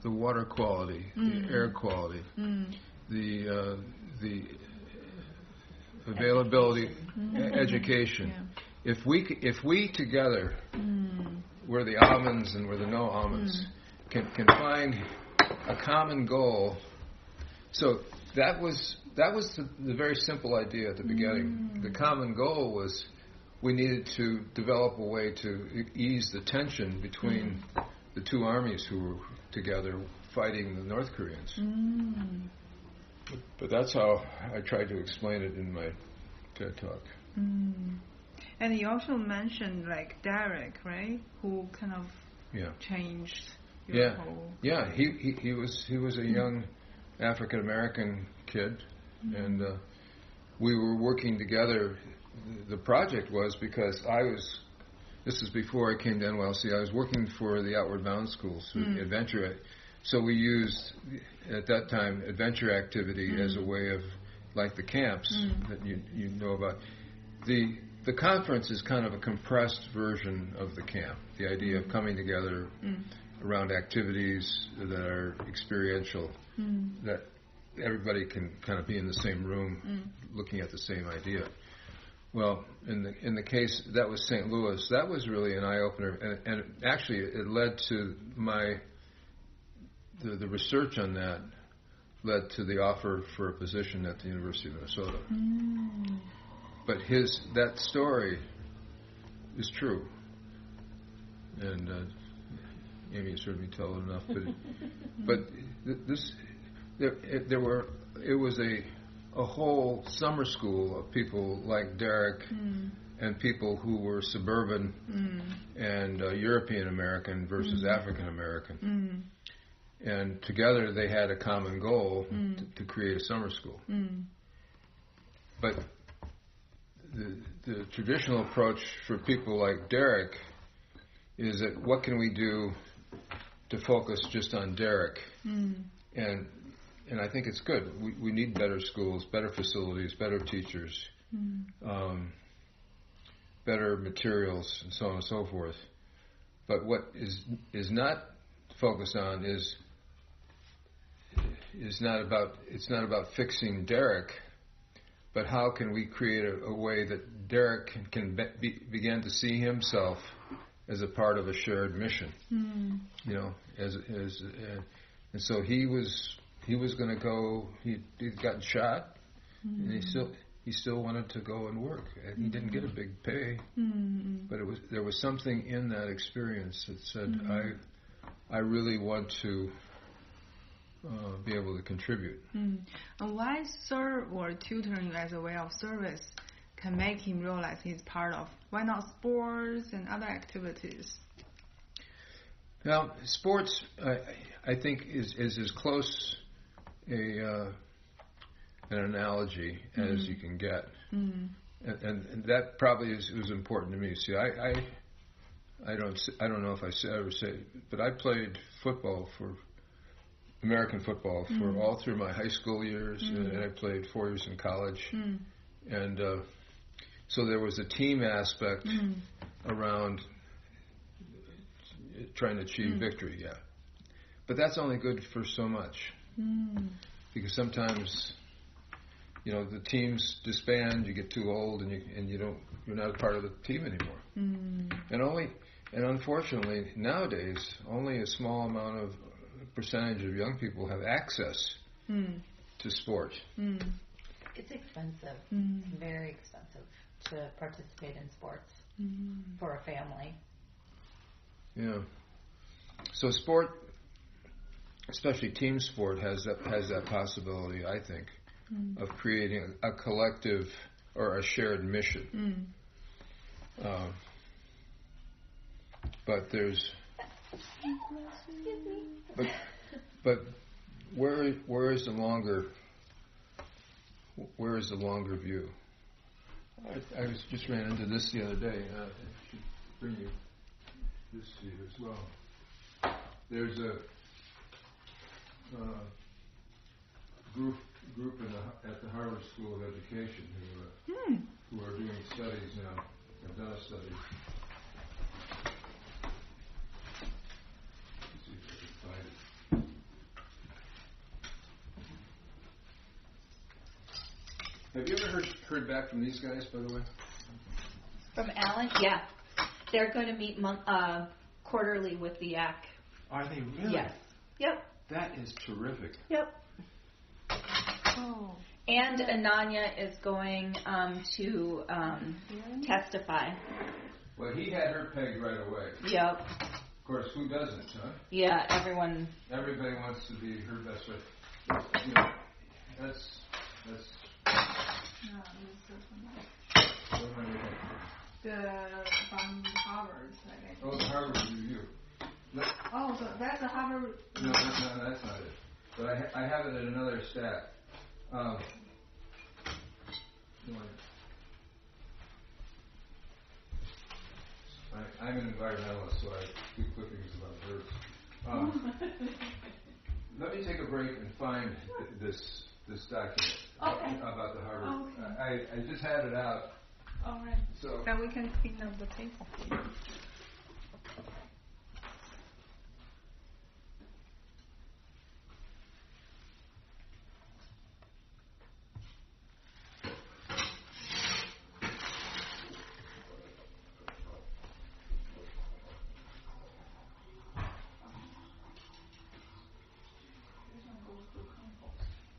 water quality, the air quality, the availability, education. Yeah. If we together, we're the almonds and we're the no almonds, can find a common goal. So that was the very simple idea at the beginning. The common goal was we needed to develop a way to ease the tension between the two armies who were together fighting the North Koreans. But that's how I tried to explain it in my TED Talk. And he also mentioned like Derek, right? Who kind of changed your whole... Yeah, he was a young African American kid, and we were working together. The project was because this is before I came to NYLC, I was working for the Outward Bound schools, Adventure. So we used, at that time, adventure activity as a way of, like the camps that you know about. The conference is kind of a compressed version of the camp. The idea of coming together around activities that are experiential, that everybody can kind of be in the same room looking at the same idea. Well, in the case, that was St. Louis, that was really an eye-opener, and actually it led to the research on that led to the offer for a position at the University of Minnesota. But that story is true, and Amy has heard me tell it enough. But it was a whole summer school of people like Derek and people who were suburban and European American versus African American. And together they had a common goal to create a summer school. But the traditional approach for people like Derek is that what can we do to focus just on Derek? And I think it's good. We need better schools, better facilities, better teachers, better materials, and so on and so forth. But what is not focused on is not about fixing Derek, but how can we create a way that Derek can begin to see himself as a part of a shared mission. You know, and so he was going to go. He'd gotten shot, and he still wanted to go and work. And he didn't get a big pay, but there was something in that experience that said, I really want to be able to contribute. And why serve or tutoring as a way of service can make him realize he's part of? Why not sports and other activities? Now, sports, I think, is as close an analogy as you can get, and that probably was important to me. See, I don't know if I ever say, but I played American football for all through my high school years, and I played 4 years in college, and so there was a team aspect around trying to achieve victory. Yeah, but that's only good for so much. Because sometimes, the teams disband. You get too old, and you're not a part of the team anymore. And unfortunately, nowadays, only a small amount of percentage of young people have access to sport. It's expensive, very expensive to participate in sports for a family. Yeah. So sport, especially team sport, has that possibility, I think, of creating a collective or a shared mission. But there's, but where is the longer view? I just ran into this the other day, and I should bring you this to you as well. There's a group at the Harvard School of Education who are doing studies now, have done a study. Let's see if I can find it. Have you ever heard back from these guys, by the way? From Alan? Yeah. They're going to meet quarterly with the AC. Are they really? Yes. Yep. That is terrific. Yep. Oh. And Ananya is going to testify. Well, he had her pegged right away. Yep. Of course, who doesn't, huh? Yeah, everyone. Everybody wants to be her best friend. That's. From Harvard, I guess. Oh, the Harvard Review. So that's a Harvard. No, that's not it. But I have it at another stat. I'm an environmentalist, so I do clippings about birds. Let me take a break and find this document about the Harvard. Okay. I just had it out. All right. So we can clean up the table.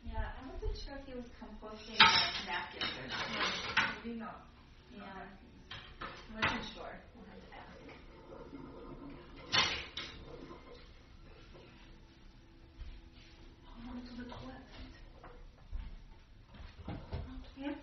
Yeah, I wasn't sure if he was composting napkins or not. Maybe not. Yeah. I wasn't sure. We'll have to ask. I want to the toilet. Yeah.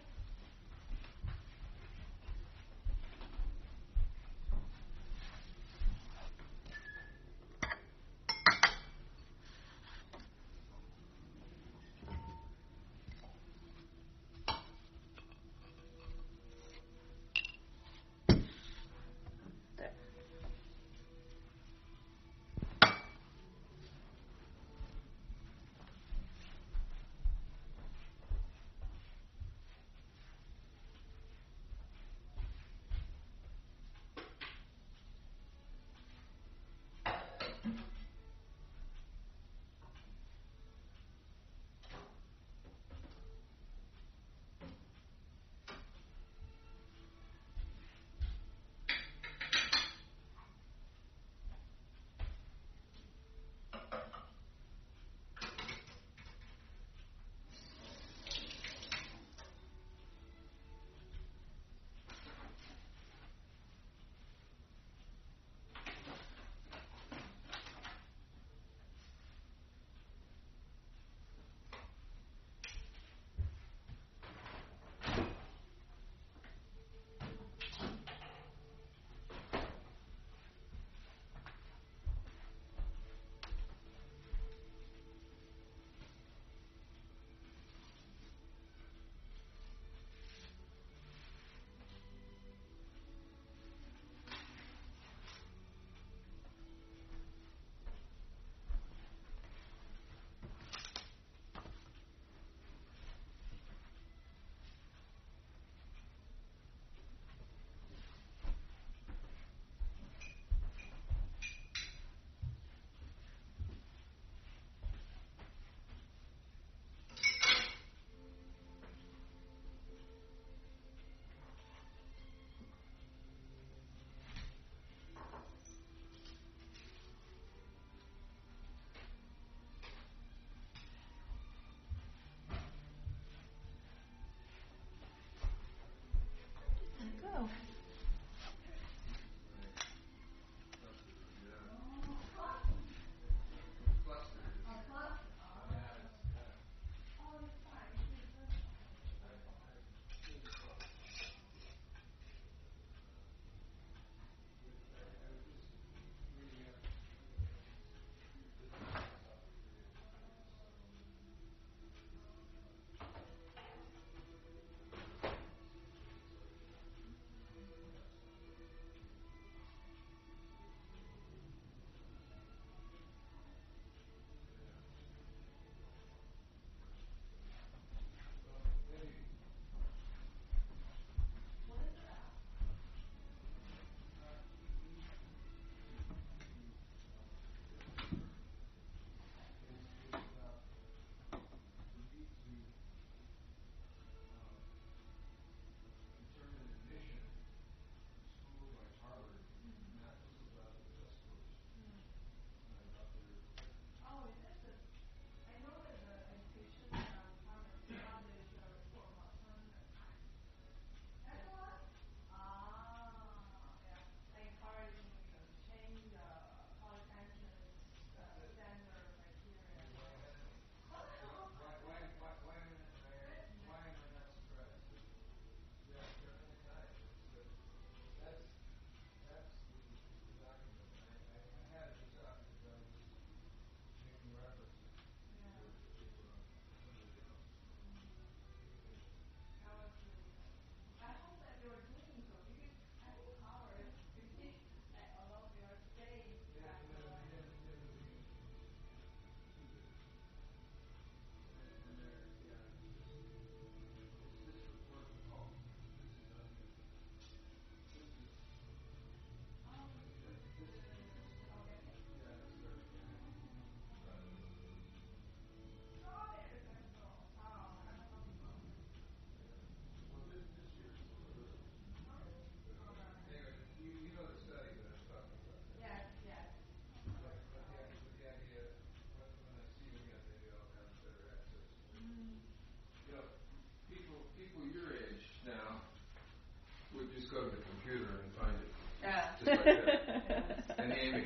like that. And Amy.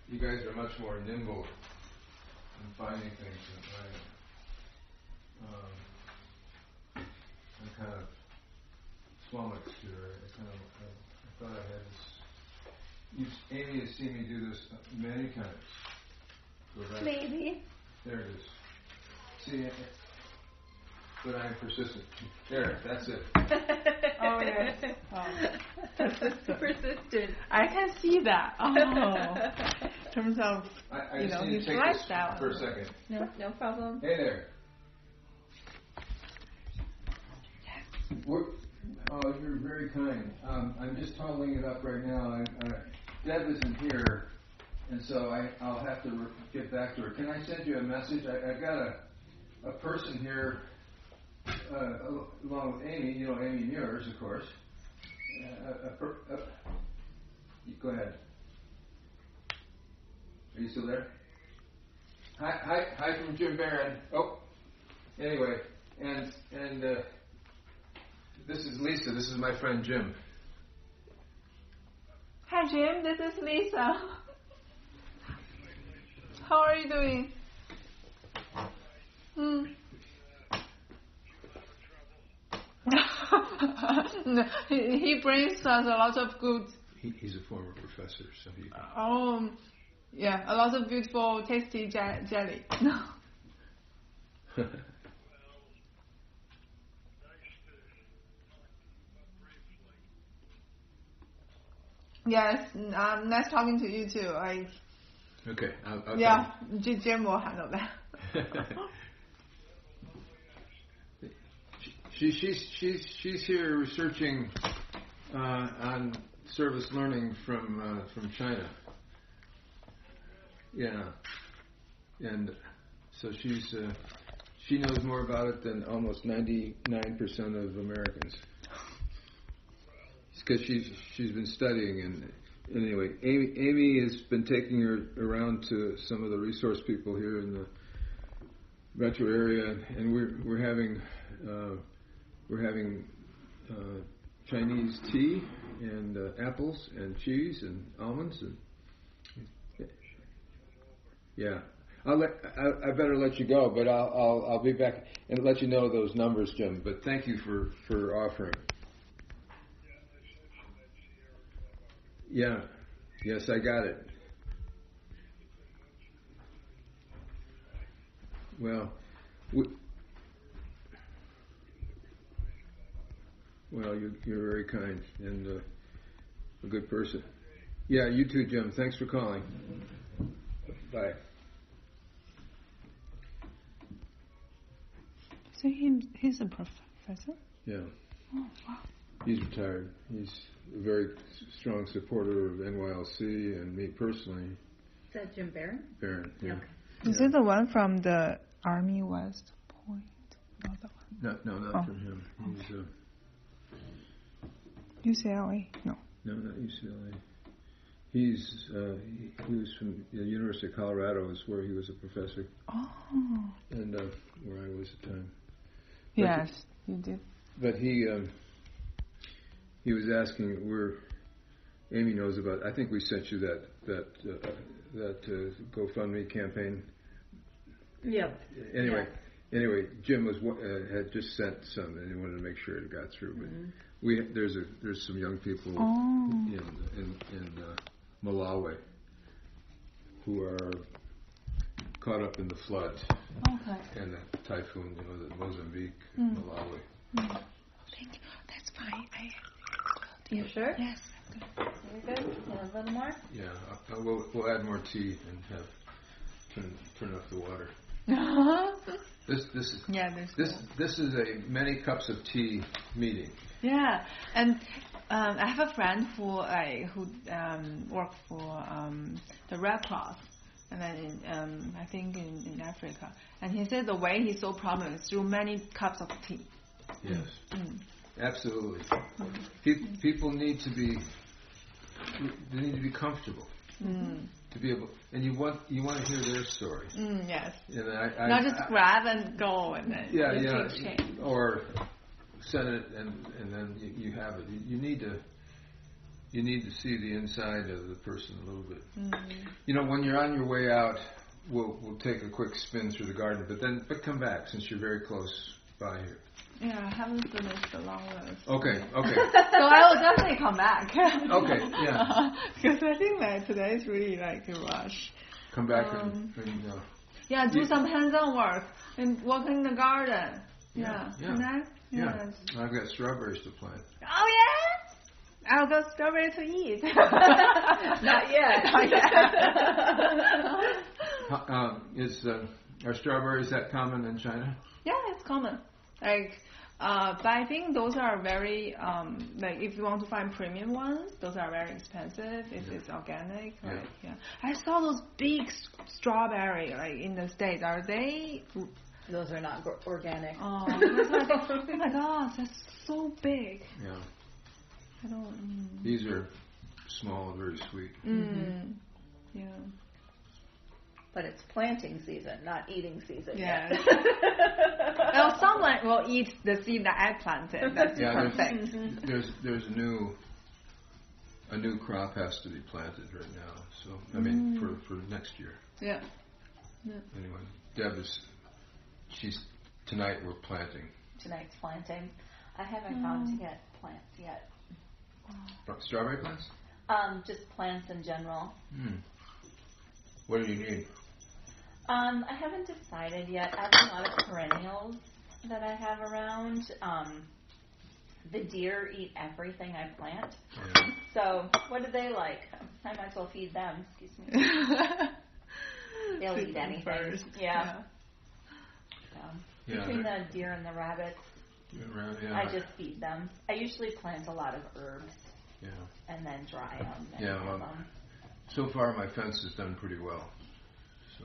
You guys are much more nimble in finding things than I am. I'm kind of flummoxed here. I thought I had this. Amy has seen me do this many times. So Maybe. There it is. See, but I'm persistent. There, that's it. Oh, yes. Persistent. I can see that. Oh, in terms of I just need his to take this lifestyle. for a second. No problem. Hey there. You're very kind. I'm just totaling it up right now. Deb isn't here, and so I'll have to get back to her. Can I send you a message? I've got a person here along with Amy. You know Amy Muirs, of course. Go ahead. Are you still there? Hi from Jim Barron. Oh, anyway, and this is Lisa. This is my friend Jim. Hi Jim, this is Lisa. How are you doing? No, he brings us a lot of good. He's a former professor, so he. Yeah, a lot of beautiful, tasty jelly. Yes, nice talking to you too. Okay. I'll Jim will handle that. She's here researching on service learning from China. Yeah, and so she knows more about it than almost 99% of Americans. Because she's been studying, and anyway, Amy has been taking her around to some of the resource people here in the metro area, and we're having Chinese tea and apples and cheese and almonds and yeah. I better let you go, but I'll be back and let you know those numbers, Jim. But thank you for offering. Yeah. Yes, I got it. Well, you're very kind and a good person. Yeah, you too, Jim. Thanks for calling. Bye. So he's a professor? Yeah. Oh, wow. He's retired. He's a very strong supporter of NYLC and me personally. Is that Jim Barron? Barron, yeah. Okay. Is it the one from the Army West Point? Not that one. No, not from him. He's UCLA? No. No, not UCLA. He was from the University of Colorado, is where he was a professor. Oh. And where I was at the time. Yes, you did. But he was asking where Amy knows about. I think we sent you that GoFundMe campaign. Yep. Anyway, Jim had just sent some, and he wanted to make sure it got through. But there's some young people in Malawi who are caught up in the floods and the typhoon, the Mozambique, Malawi. Thank you. That's fine. You sure? Yes. You're good? Want a little more? Yeah, we'll add more tea and turn off the water. This is a many cups of tea meeting. Yeah, and I have a friend who worked for the Red Cross, and then I think in Africa, and he said the way he solved problems is through many cups of tea. Yes, absolutely. People need to be comfortable. To be able, and you want to hear their story. Yes. And not just grab and go and then change. Or set it, and then you have it. You need to see the inside of the person a little bit. You know, when you're on your way out, we'll take a quick spin through the garden, but come back since you're very close by here. Yeah, I haven't finished the long list. Okay. So I will definitely come back. Okay, yeah. Because I think that today is really like a rush. Come back and yeah, do some hands-on work and walk in the garden. Yeah. Can I? Yeah. I've got strawberries to plant. Oh yeah. I'll go strawberry to eat. Not yet. Are strawberries that common in China? Yeah, it's common. Like, but I think those are very like if you want to find premium ones, those are very expensive. If it's organic, like I saw those big strawberry like in the States. Are they? Those are not organic. Oh, oh my gosh, that's so big. Yeah. I don't. These are small and very sweet. Yeah. But it's planting season, not eating season. Yeah. Yet. Well, someone will eat the seed that I planted. That's perfect. There's a new crop has to be planted right now. So I mean for next year. Yeah. Anyway, Deb tonight we're planting. Tonight's planting. I haven't gone to get plants yet. Strawberry plants? Just plants in general. What do you need? I haven't decided yet. I have a lot of perennials that I have around. The deer eat everything I plant. Yeah. So what do they like? I might as well feed them. Excuse me. They'll eat anything. First. Yeah. Between the deer and the rabbits, I just feed them. I usually plant a lot of herbs. Yeah. And then dry them. And so far my fence has done pretty well. So.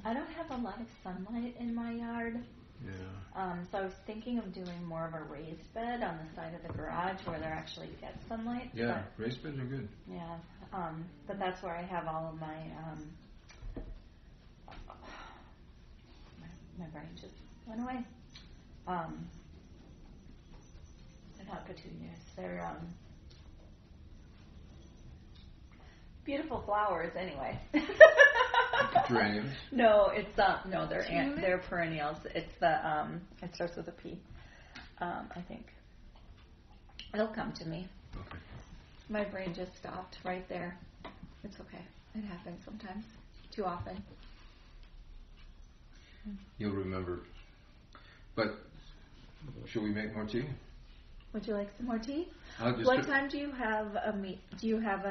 I don't have a lot of sunlight in my yard. Yeah. So I was thinking of doing more of a raised bed on the side of the garage where there actually gets sunlight. Yeah, raised beds are good. Yeah. But that's where I have all of my my brain just went away. They're not petunias. They're beautiful flowers anyway. Geraniums? No, it's they're perennials. It's the it starts with a P. I think it'll come to me. Okay. My brain just stopped right there. It's okay. It happens sometimes. Too often. You'll remember. But should we make more tea? Would you like some more tea? What time do you have a meet? Do you have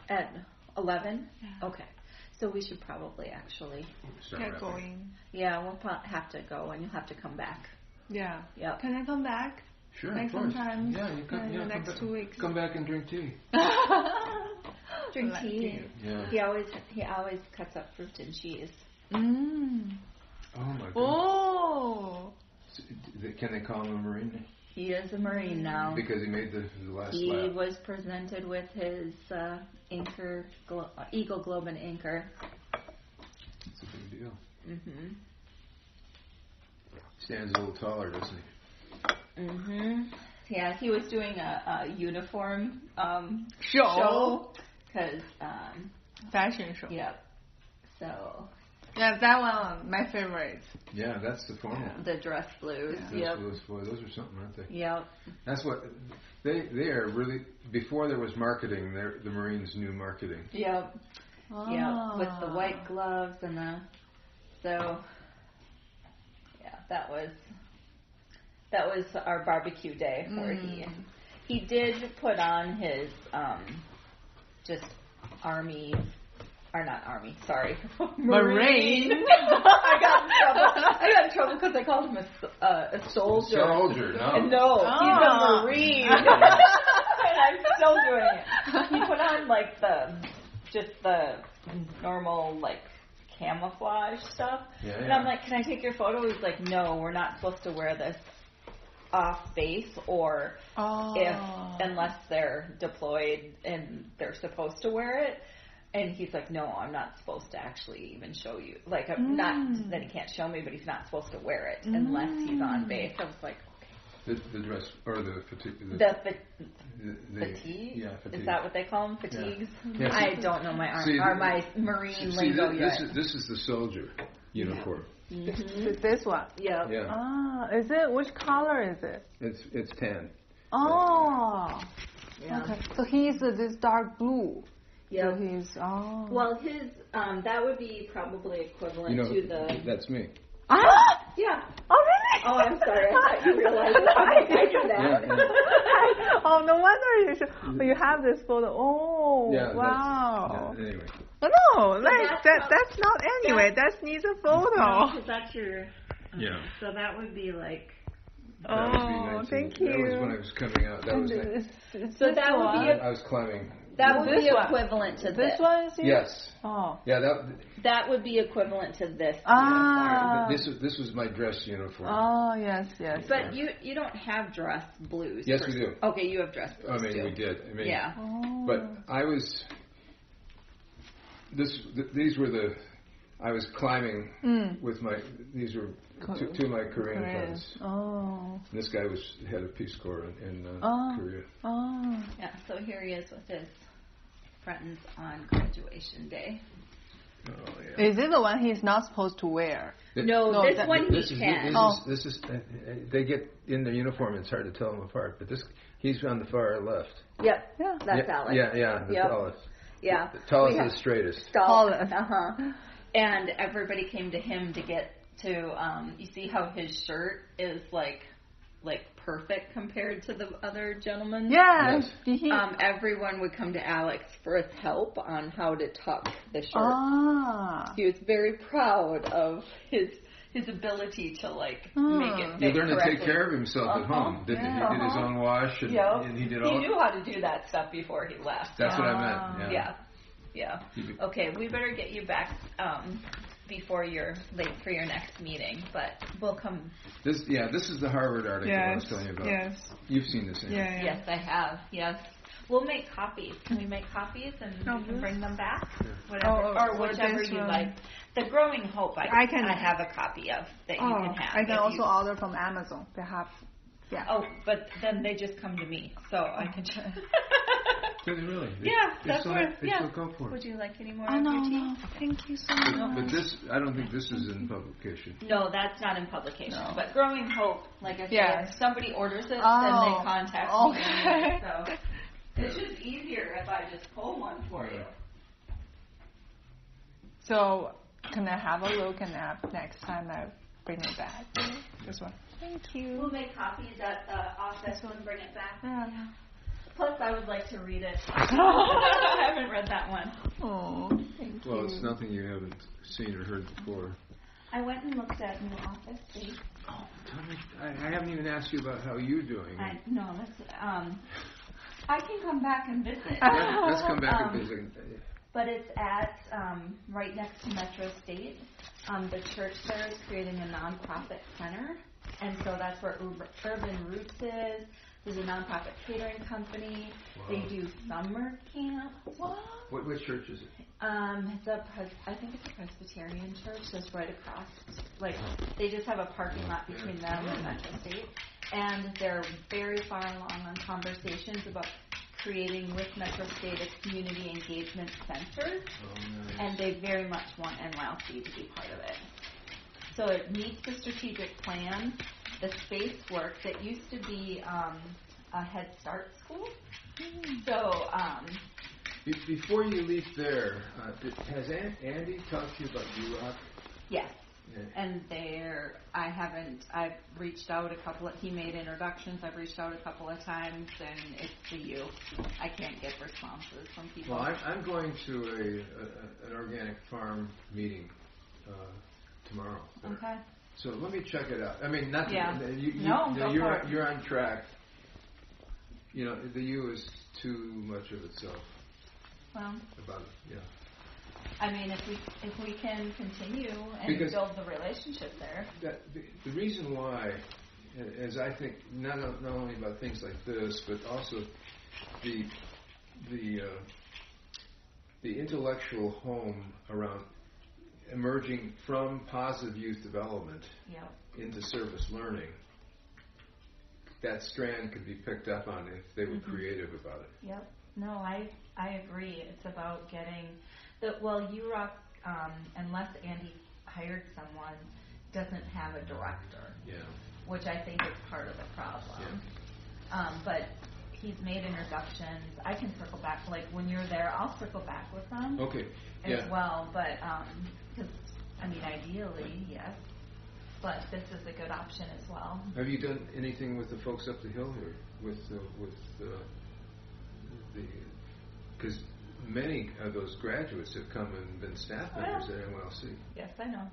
at 11? Yeah. Okay. So we should probably actually get going. Yeah, we'll have to go, and you'll have to come back. Yeah. Yep. Can I come back? Sure, like of course. Sometimes Yeah, you come. in the next 2 weeks. Come back and drink tea. Drink tea. Yeah. He always cuts up fruit and cheese. Oh my goodness. Oh. Can they call him a Marine? He is a Marine now. Because he made the last He lap. was presented with his Eagle Globe and Anchor. It's a big deal. Mhm. Stands a little taller, doesn't he? Mhm. Yeah, he was doing a uniform Show. Because Fashion show. Yep. So. Yeah, that one my favorite. Yeah, that's the formal. The dress blues. Yeah. Yep. Those are something, aren't they? Yep. That's what they are really. Before there was marketing, the Marines knew marketing. Yep. Oh. Yep. With the white gloves and yeah, that was our barbecue day where he did put on his just army. Or not army, sorry. Marine. I got in trouble because I called him a soldier. Soldier, no. No, he's a Marine. And I'm still doing it. He put on like the normal like camouflage stuff. Yeah, and I'm like, can I take your photo? He's like, no, we're not supposed to wear this off base or unless they're deployed and they're supposed to wear it. And he's like, no, I'm not supposed to actually even show you. Like, not that he can't show me, but he's not supposed to wear it unless he's on base. I was like, The dress or the fatigue. Fatigue? Yeah, fatigue. Is that what they call them? Fatigues? Yeah. I don't know my my marine lingo yet. This is the soldier uniform. This one. Yeah. Yeah. Ah, is it? Which color is it? It's tan. Oh. Yeah. Okay. So he's this dark blue. Yeah. So he's Well, his that would be probably equivalent to the. That's me. Ah. Yeah. Oh really? Oh, I'm sorry. I thought you realized it. I do that. Yeah. Oh, no wonder you should. Oh, you have this photo. Oh, Yeah, wow. Yeah, anyway. No, like, that's not anyway. That needs a photo. Because that's your. Yeah. So that would be like. That would be thank That was you. when I was coming out. That was. So that would be. I was climbing. That would be This one. equivalent to This this. one is you? Yes. Oh. Yeah. That would be equivalent to this. Ah. This was my dress uniform. Oh, yes. But you don't have dress blues. Yes, we do. Okay, you have dress blues. I mean, too. we did. I mean, Yeah. Oh. But I was. These were the. I was climbing with my. These were two of my Korean friends. Oh. And this guy was head of Peace Corps in Korea. Oh. Yeah, so here he is with his friends on graduation day. Oh, yeah. Is it the one he's not supposed to wear? No, this one he can. This is they get in their uniform. It's hard to tell them apart. But he's on the far left. Yep. Yeah. That's Alex. Yeah, the Yep. tallest. Yeah. The tallest and the straightest. Tallest. And everybody came to him to get to. You see how his shirt is like perfect compared to the other gentlemen. Yes. Everyone would come to Alex for his help on how to tuck the shirt. Ah. He was very proud of his ability to make it fit He learned to correctly. take care of himself at home. He did his own wash and he did all. He knew how to do that stuff before he left. That's what I meant. Yeah. Okay, we better get you back before you're late for your next meeting, but we'll come. This is the Harvard article I was telling you about. Yes. You've seen this, Yeah. Yes, I have. Yes. We'll make copies. Can we make copies and we can bring them back? Whatever, or whichever you like. The Growing Hope, I have a copy of that you can have. I can also order from Amazon. They have. Yeah. Oh, but then they just come to me, so I can. Really? That's where. They still go for it. Would you like any more? Oh, of no, your tea? no. Thank you so much. But this, I don't think this is in publication. No, that's not in publication. No. But Growing Hope, like I said, Yes. if somebody orders it, then Oh, they contact me. Anyway, so it's just easier if I just pull one for you. So, can I have a look and next time I bring it back? This one. Thank you. We'll make copies at the office and bring it back. Yeah. Plus, I would like to read it. I haven't read that one. Oh, thank you. Well, it's nothing you haven't seen or heard before. I went and looked at new office space. Oh, tell me, I haven't even asked you about how you're doing. No, that's I can come back and visit. Let's come back and visit. But it's at right next to Metro State. The church there is creating a nonprofit center, and so that's where Urban Roots is. There's a nonprofit catering company. Wow. They do summer camp. What church is it? I think it's a Presbyterian church that's right across. Like, they just have a parking lot between them and Metro State, and they're very far along on conversations about creating with Metro State a community engagement center, and they very much want NYLC to be part of it. So it meets the strategic plan. The space works. It used to be a Head Start school. So before you leave there, has Andy talked to you about UROC? yes. And I've reached out he made introductions, I've reached out a couple of times, and it's to you. I can't get responses from people. Well, I'm going to an organic farm meeting tomorrow. Okay. So let me check it out. I mean, not Yeah. You're on track. You know, the U is too much of itself. Well, about it, yeah. I mean, if we can continue and build the relationship there. The reason why, as I think, not only about things like this, but also the intellectual home around emerging from positive youth development into service learning that strand could be picked up on if they were creative about it. Yep. No, I agree. It's about getting UROC, unless Andy hired someone, doesn't have a director. Yeah. Which I think is part of the problem. Yeah. But he's made introductions. I can circle back. Like when you're there, I'll circle back with them. Okay. As well. But because ideally, yes. But this is a good option as well. Have you done anything with the folks up the hill here with the because many of those graduates have come and been staff members at NYLC. Yes, I know.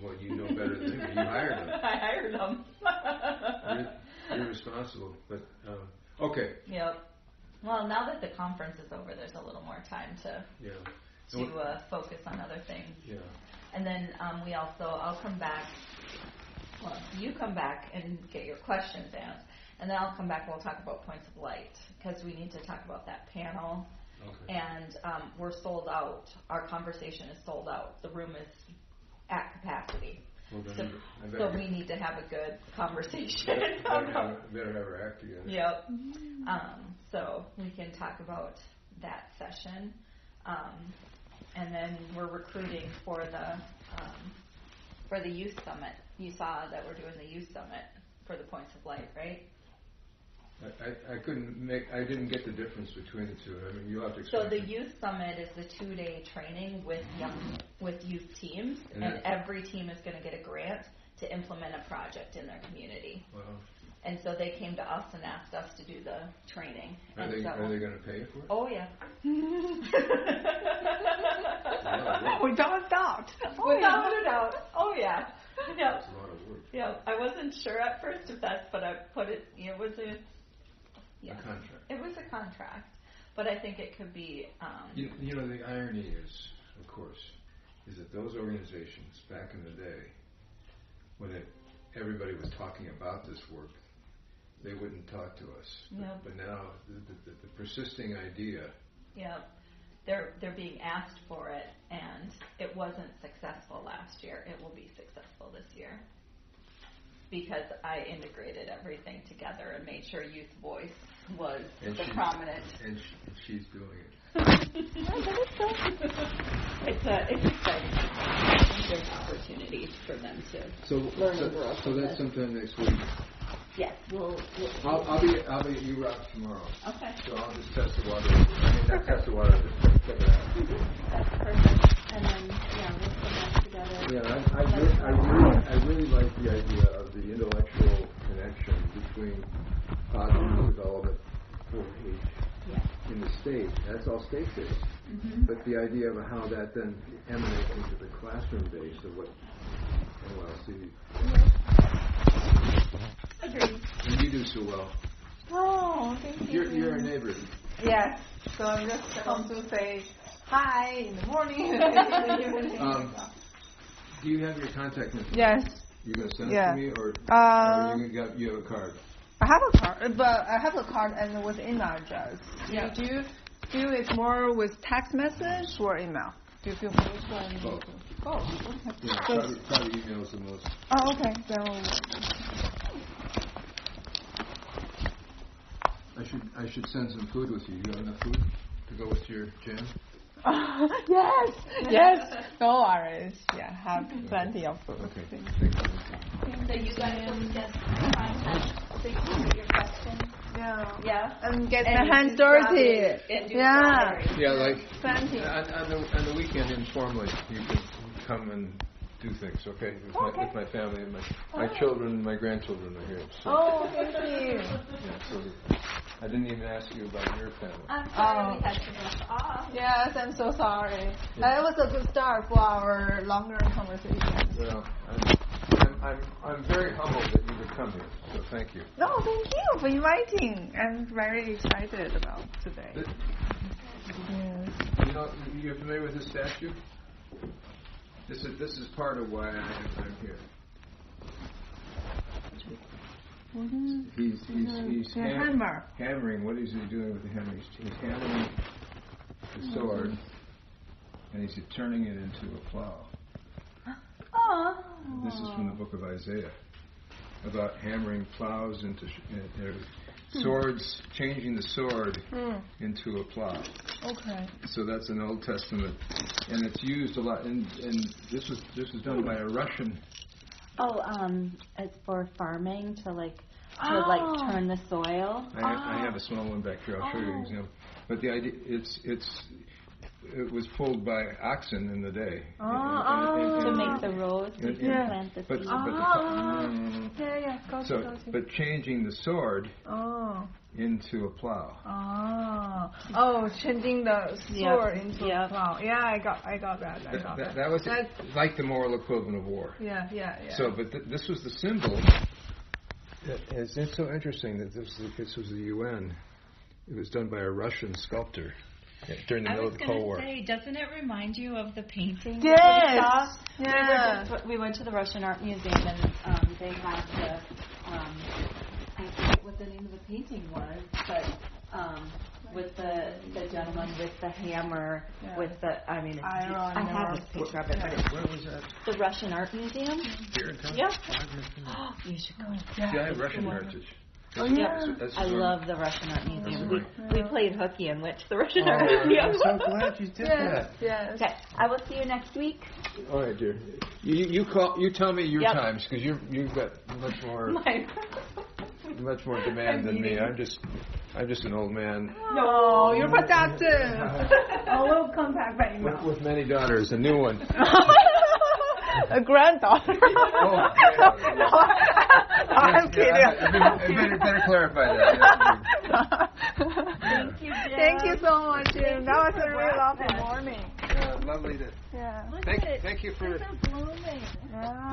Well, you know better than me. You hired them. I hired them. You're responsible, but okay. Yep. Well, now that the conference is over, there's a little more time to focus on other things. Yeah. And then I'll come back. Well, you come back and get your questions asked, and then I'll come back and we'll talk about points of light because we need to talk about that panel. Okay. And we're sold out. Our conversation is sold out. The room is at capacity. Well, so we need to have a good conversation. Better have our act together. Yep. So we can talk about that session. And then we're recruiting for the youth summit. You saw that we're doing the youth summit for the points of light, right? I didn't get the difference between the two. I mean, you'll have to explain. So the youth summit is the 2-day training with youth teams, and every team is going to get a grant to implement a project in their community. Wow. And so they came to us and asked us to do the training. Are they going to pay for it? Oh, yeah. Without a doubt. Without a doubt. Oh, yeah. Yeah. That's a lot of work. Yeah. I wasn't sure at first if that's, but I put it, it was a contract. It was a contract. But I think it could be... You know, the irony is, of course, is that those organizations back in the day, when everybody was talking about this work, they wouldn't talk to us. Yep. But now, the persisting idea... Yeah. They're being asked for it, and it wasn't successful last year. It will be successful this year. Because I integrated everything together and made sure youth voice was prominent. And she's doing it. It's exciting. There's opportunities for them to learn and grow. So that's sometime next week. Yes, I'll be at UROC tomorrow. Okay. So I'll just test the water. I mean, not test the water, just check it out. That's perfect. And then we'll put that together. I really like the idea of the intellectual connection between positive development for age in the state. That's all state-based. Mm-hmm. But the idea of how that then emanates into the classroom base of what NYLC. Agreed. And you do so well. Oh, thank you. You're a neighbor. Yes. So I'm just come to say hi in the morning and in the evening. Do you have your contact info? Yes. You're going to send it to me, or you have a card? I have a card, but I have a card and with email address. Yeah. Do you feel it's more with text message or email? Do you feel which one? Both. Oh, okay. Yeah, probably email is the most. Oh, okay. Then I should send some food with you. You have enough food to go with your jam? Yes. No worries. Yeah, have plenty of food. Okay. Thank you. So you guys will just contact to get your questions. Yeah. And get my hands dirty. Yeah, like plenty. On the weekend, informally, you can come and do things. Okay, with my family and my children and my grandchildren are here. So. Thank you. Yeah, so I didn't even ask you about your family. I'm sorry we had to rush off. Yes, I'm so sorry. It was a good start for our longer conversation. Well, I'm very humbled that you would come here. So thank you. No, thank you for inviting. I'm very excited about today. Yes. You know, you're familiar with this statue? This is part of why I'm here. He's hammering. What is he doing with the hammer? He's hammering the sword, and he's turning it into a plow. Oh. This is from the book of Isaiah. about hammering plows into swords, changing the sword into a plow. Okay. So that's an Old Testament, and it's used a lot. And this was done by a Russian. Oh, it's for farming to turn the soil. I have a small one back here. I'll show you an example. But the idea, it was pulled by oxen in the day. To make the roads, you can plant the seeds. But changing the sword into a plow. Changing the sword into a plow. Yeah, I got that. That was like the moral equivalent of war. Yeah. So, but this was the symbol. It's so interesting that this was the UN. It was done by a Russian sculptor during the middle of the Cold War. I was going to say, doesn't it remind you of the painting? Yes. We went to the Russian Art Museum and they had the I forget what the name of the painting was, but with the gentleman with the hammer, with the I have this picture of it, but it's where was that? the Russian Art Museum. Here in town? Yeah. You should go. See, I have Russian heritage. I love the Russian Art Museum. We played hooky and went to the Russian Art Museum. I'm so glad you did that. Yes. Okay, I will see you next week. All right, dear. You tell me your times because you've got much more demand than me. I'm just an old man. No, you're productive. We'll come back by email. With many daughters, a new one. A granddaughter. Oh, no, I'm kidding. I better clarify that. Thank you, Jim. Thank you so much, Jim. That was a really lovely morning. Lovely to. Yeah. Thank you for. blooming. Yeah.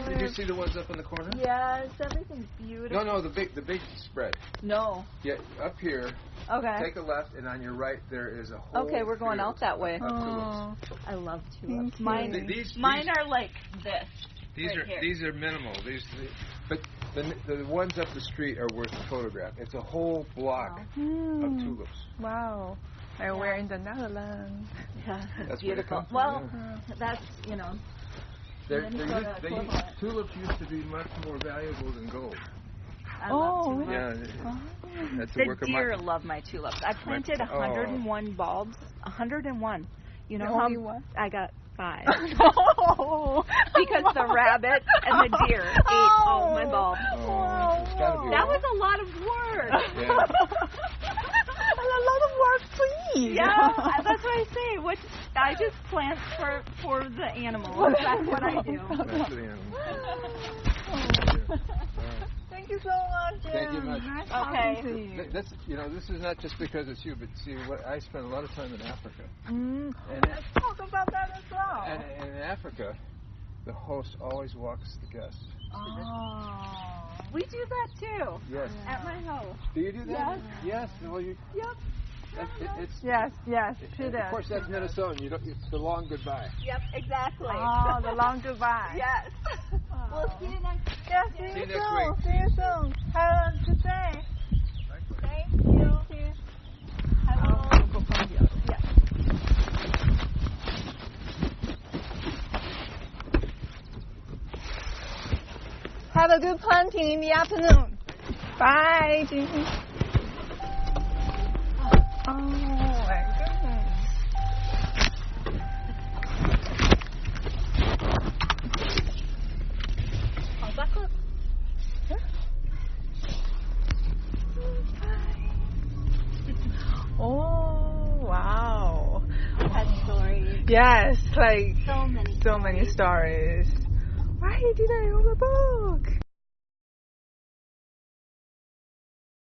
Did you see the ones up in the corner? Yes, everything's beautiful. No, the big spread. No. Yeah, up here. Okay. Take a left, and on your right there is a whole. Okay, we're going out that way. Oh. I love Thank tulips. you. Mine are like this. These are minimal. But the ones up the street are worth a photograph. It's a whole block of tulips. Wow. We're in the Netherlands. Yeah, That's beautiful. Well, that's tulips used to be much more valuable than gold. I love tulips. Yeah, that's a The work deer of love my tulips. I planted 101 bulbs. 101. You know only how what? I got 5 No. because the rabbit and the deer ate all my bulbs. It's gotta be That was a lot of work. Yeah. And a lot of work, please. Yeah, that's what I say. I just plant for the animals. That's what I do. That's the animal. Thank you so much, Jim. Thank you much. Nice talking to you. This is not just because it's you, but see, I spent a lot of time in Africa. Let's talk about that as well. And in Africa, the host always walks the guest. Oh. We do that too. Yes. At my house. Do you do that? Yes. Well, Yep. Yes, she does. Of course, that's Minnesotan. It's the long goodbye. Yep, exactly. Oh, the long goodbye. Yes. We'll see you next week. Yeah, see you soon. See you soon. Have a good day. Thank you. I will go from here. Yes. Have a good planting in the afternoon. Bye, Jimmy. Oh my goodness. How's that look? Oh, wow. Pet stories. Yes, like So many so many stories. Why did I own the book?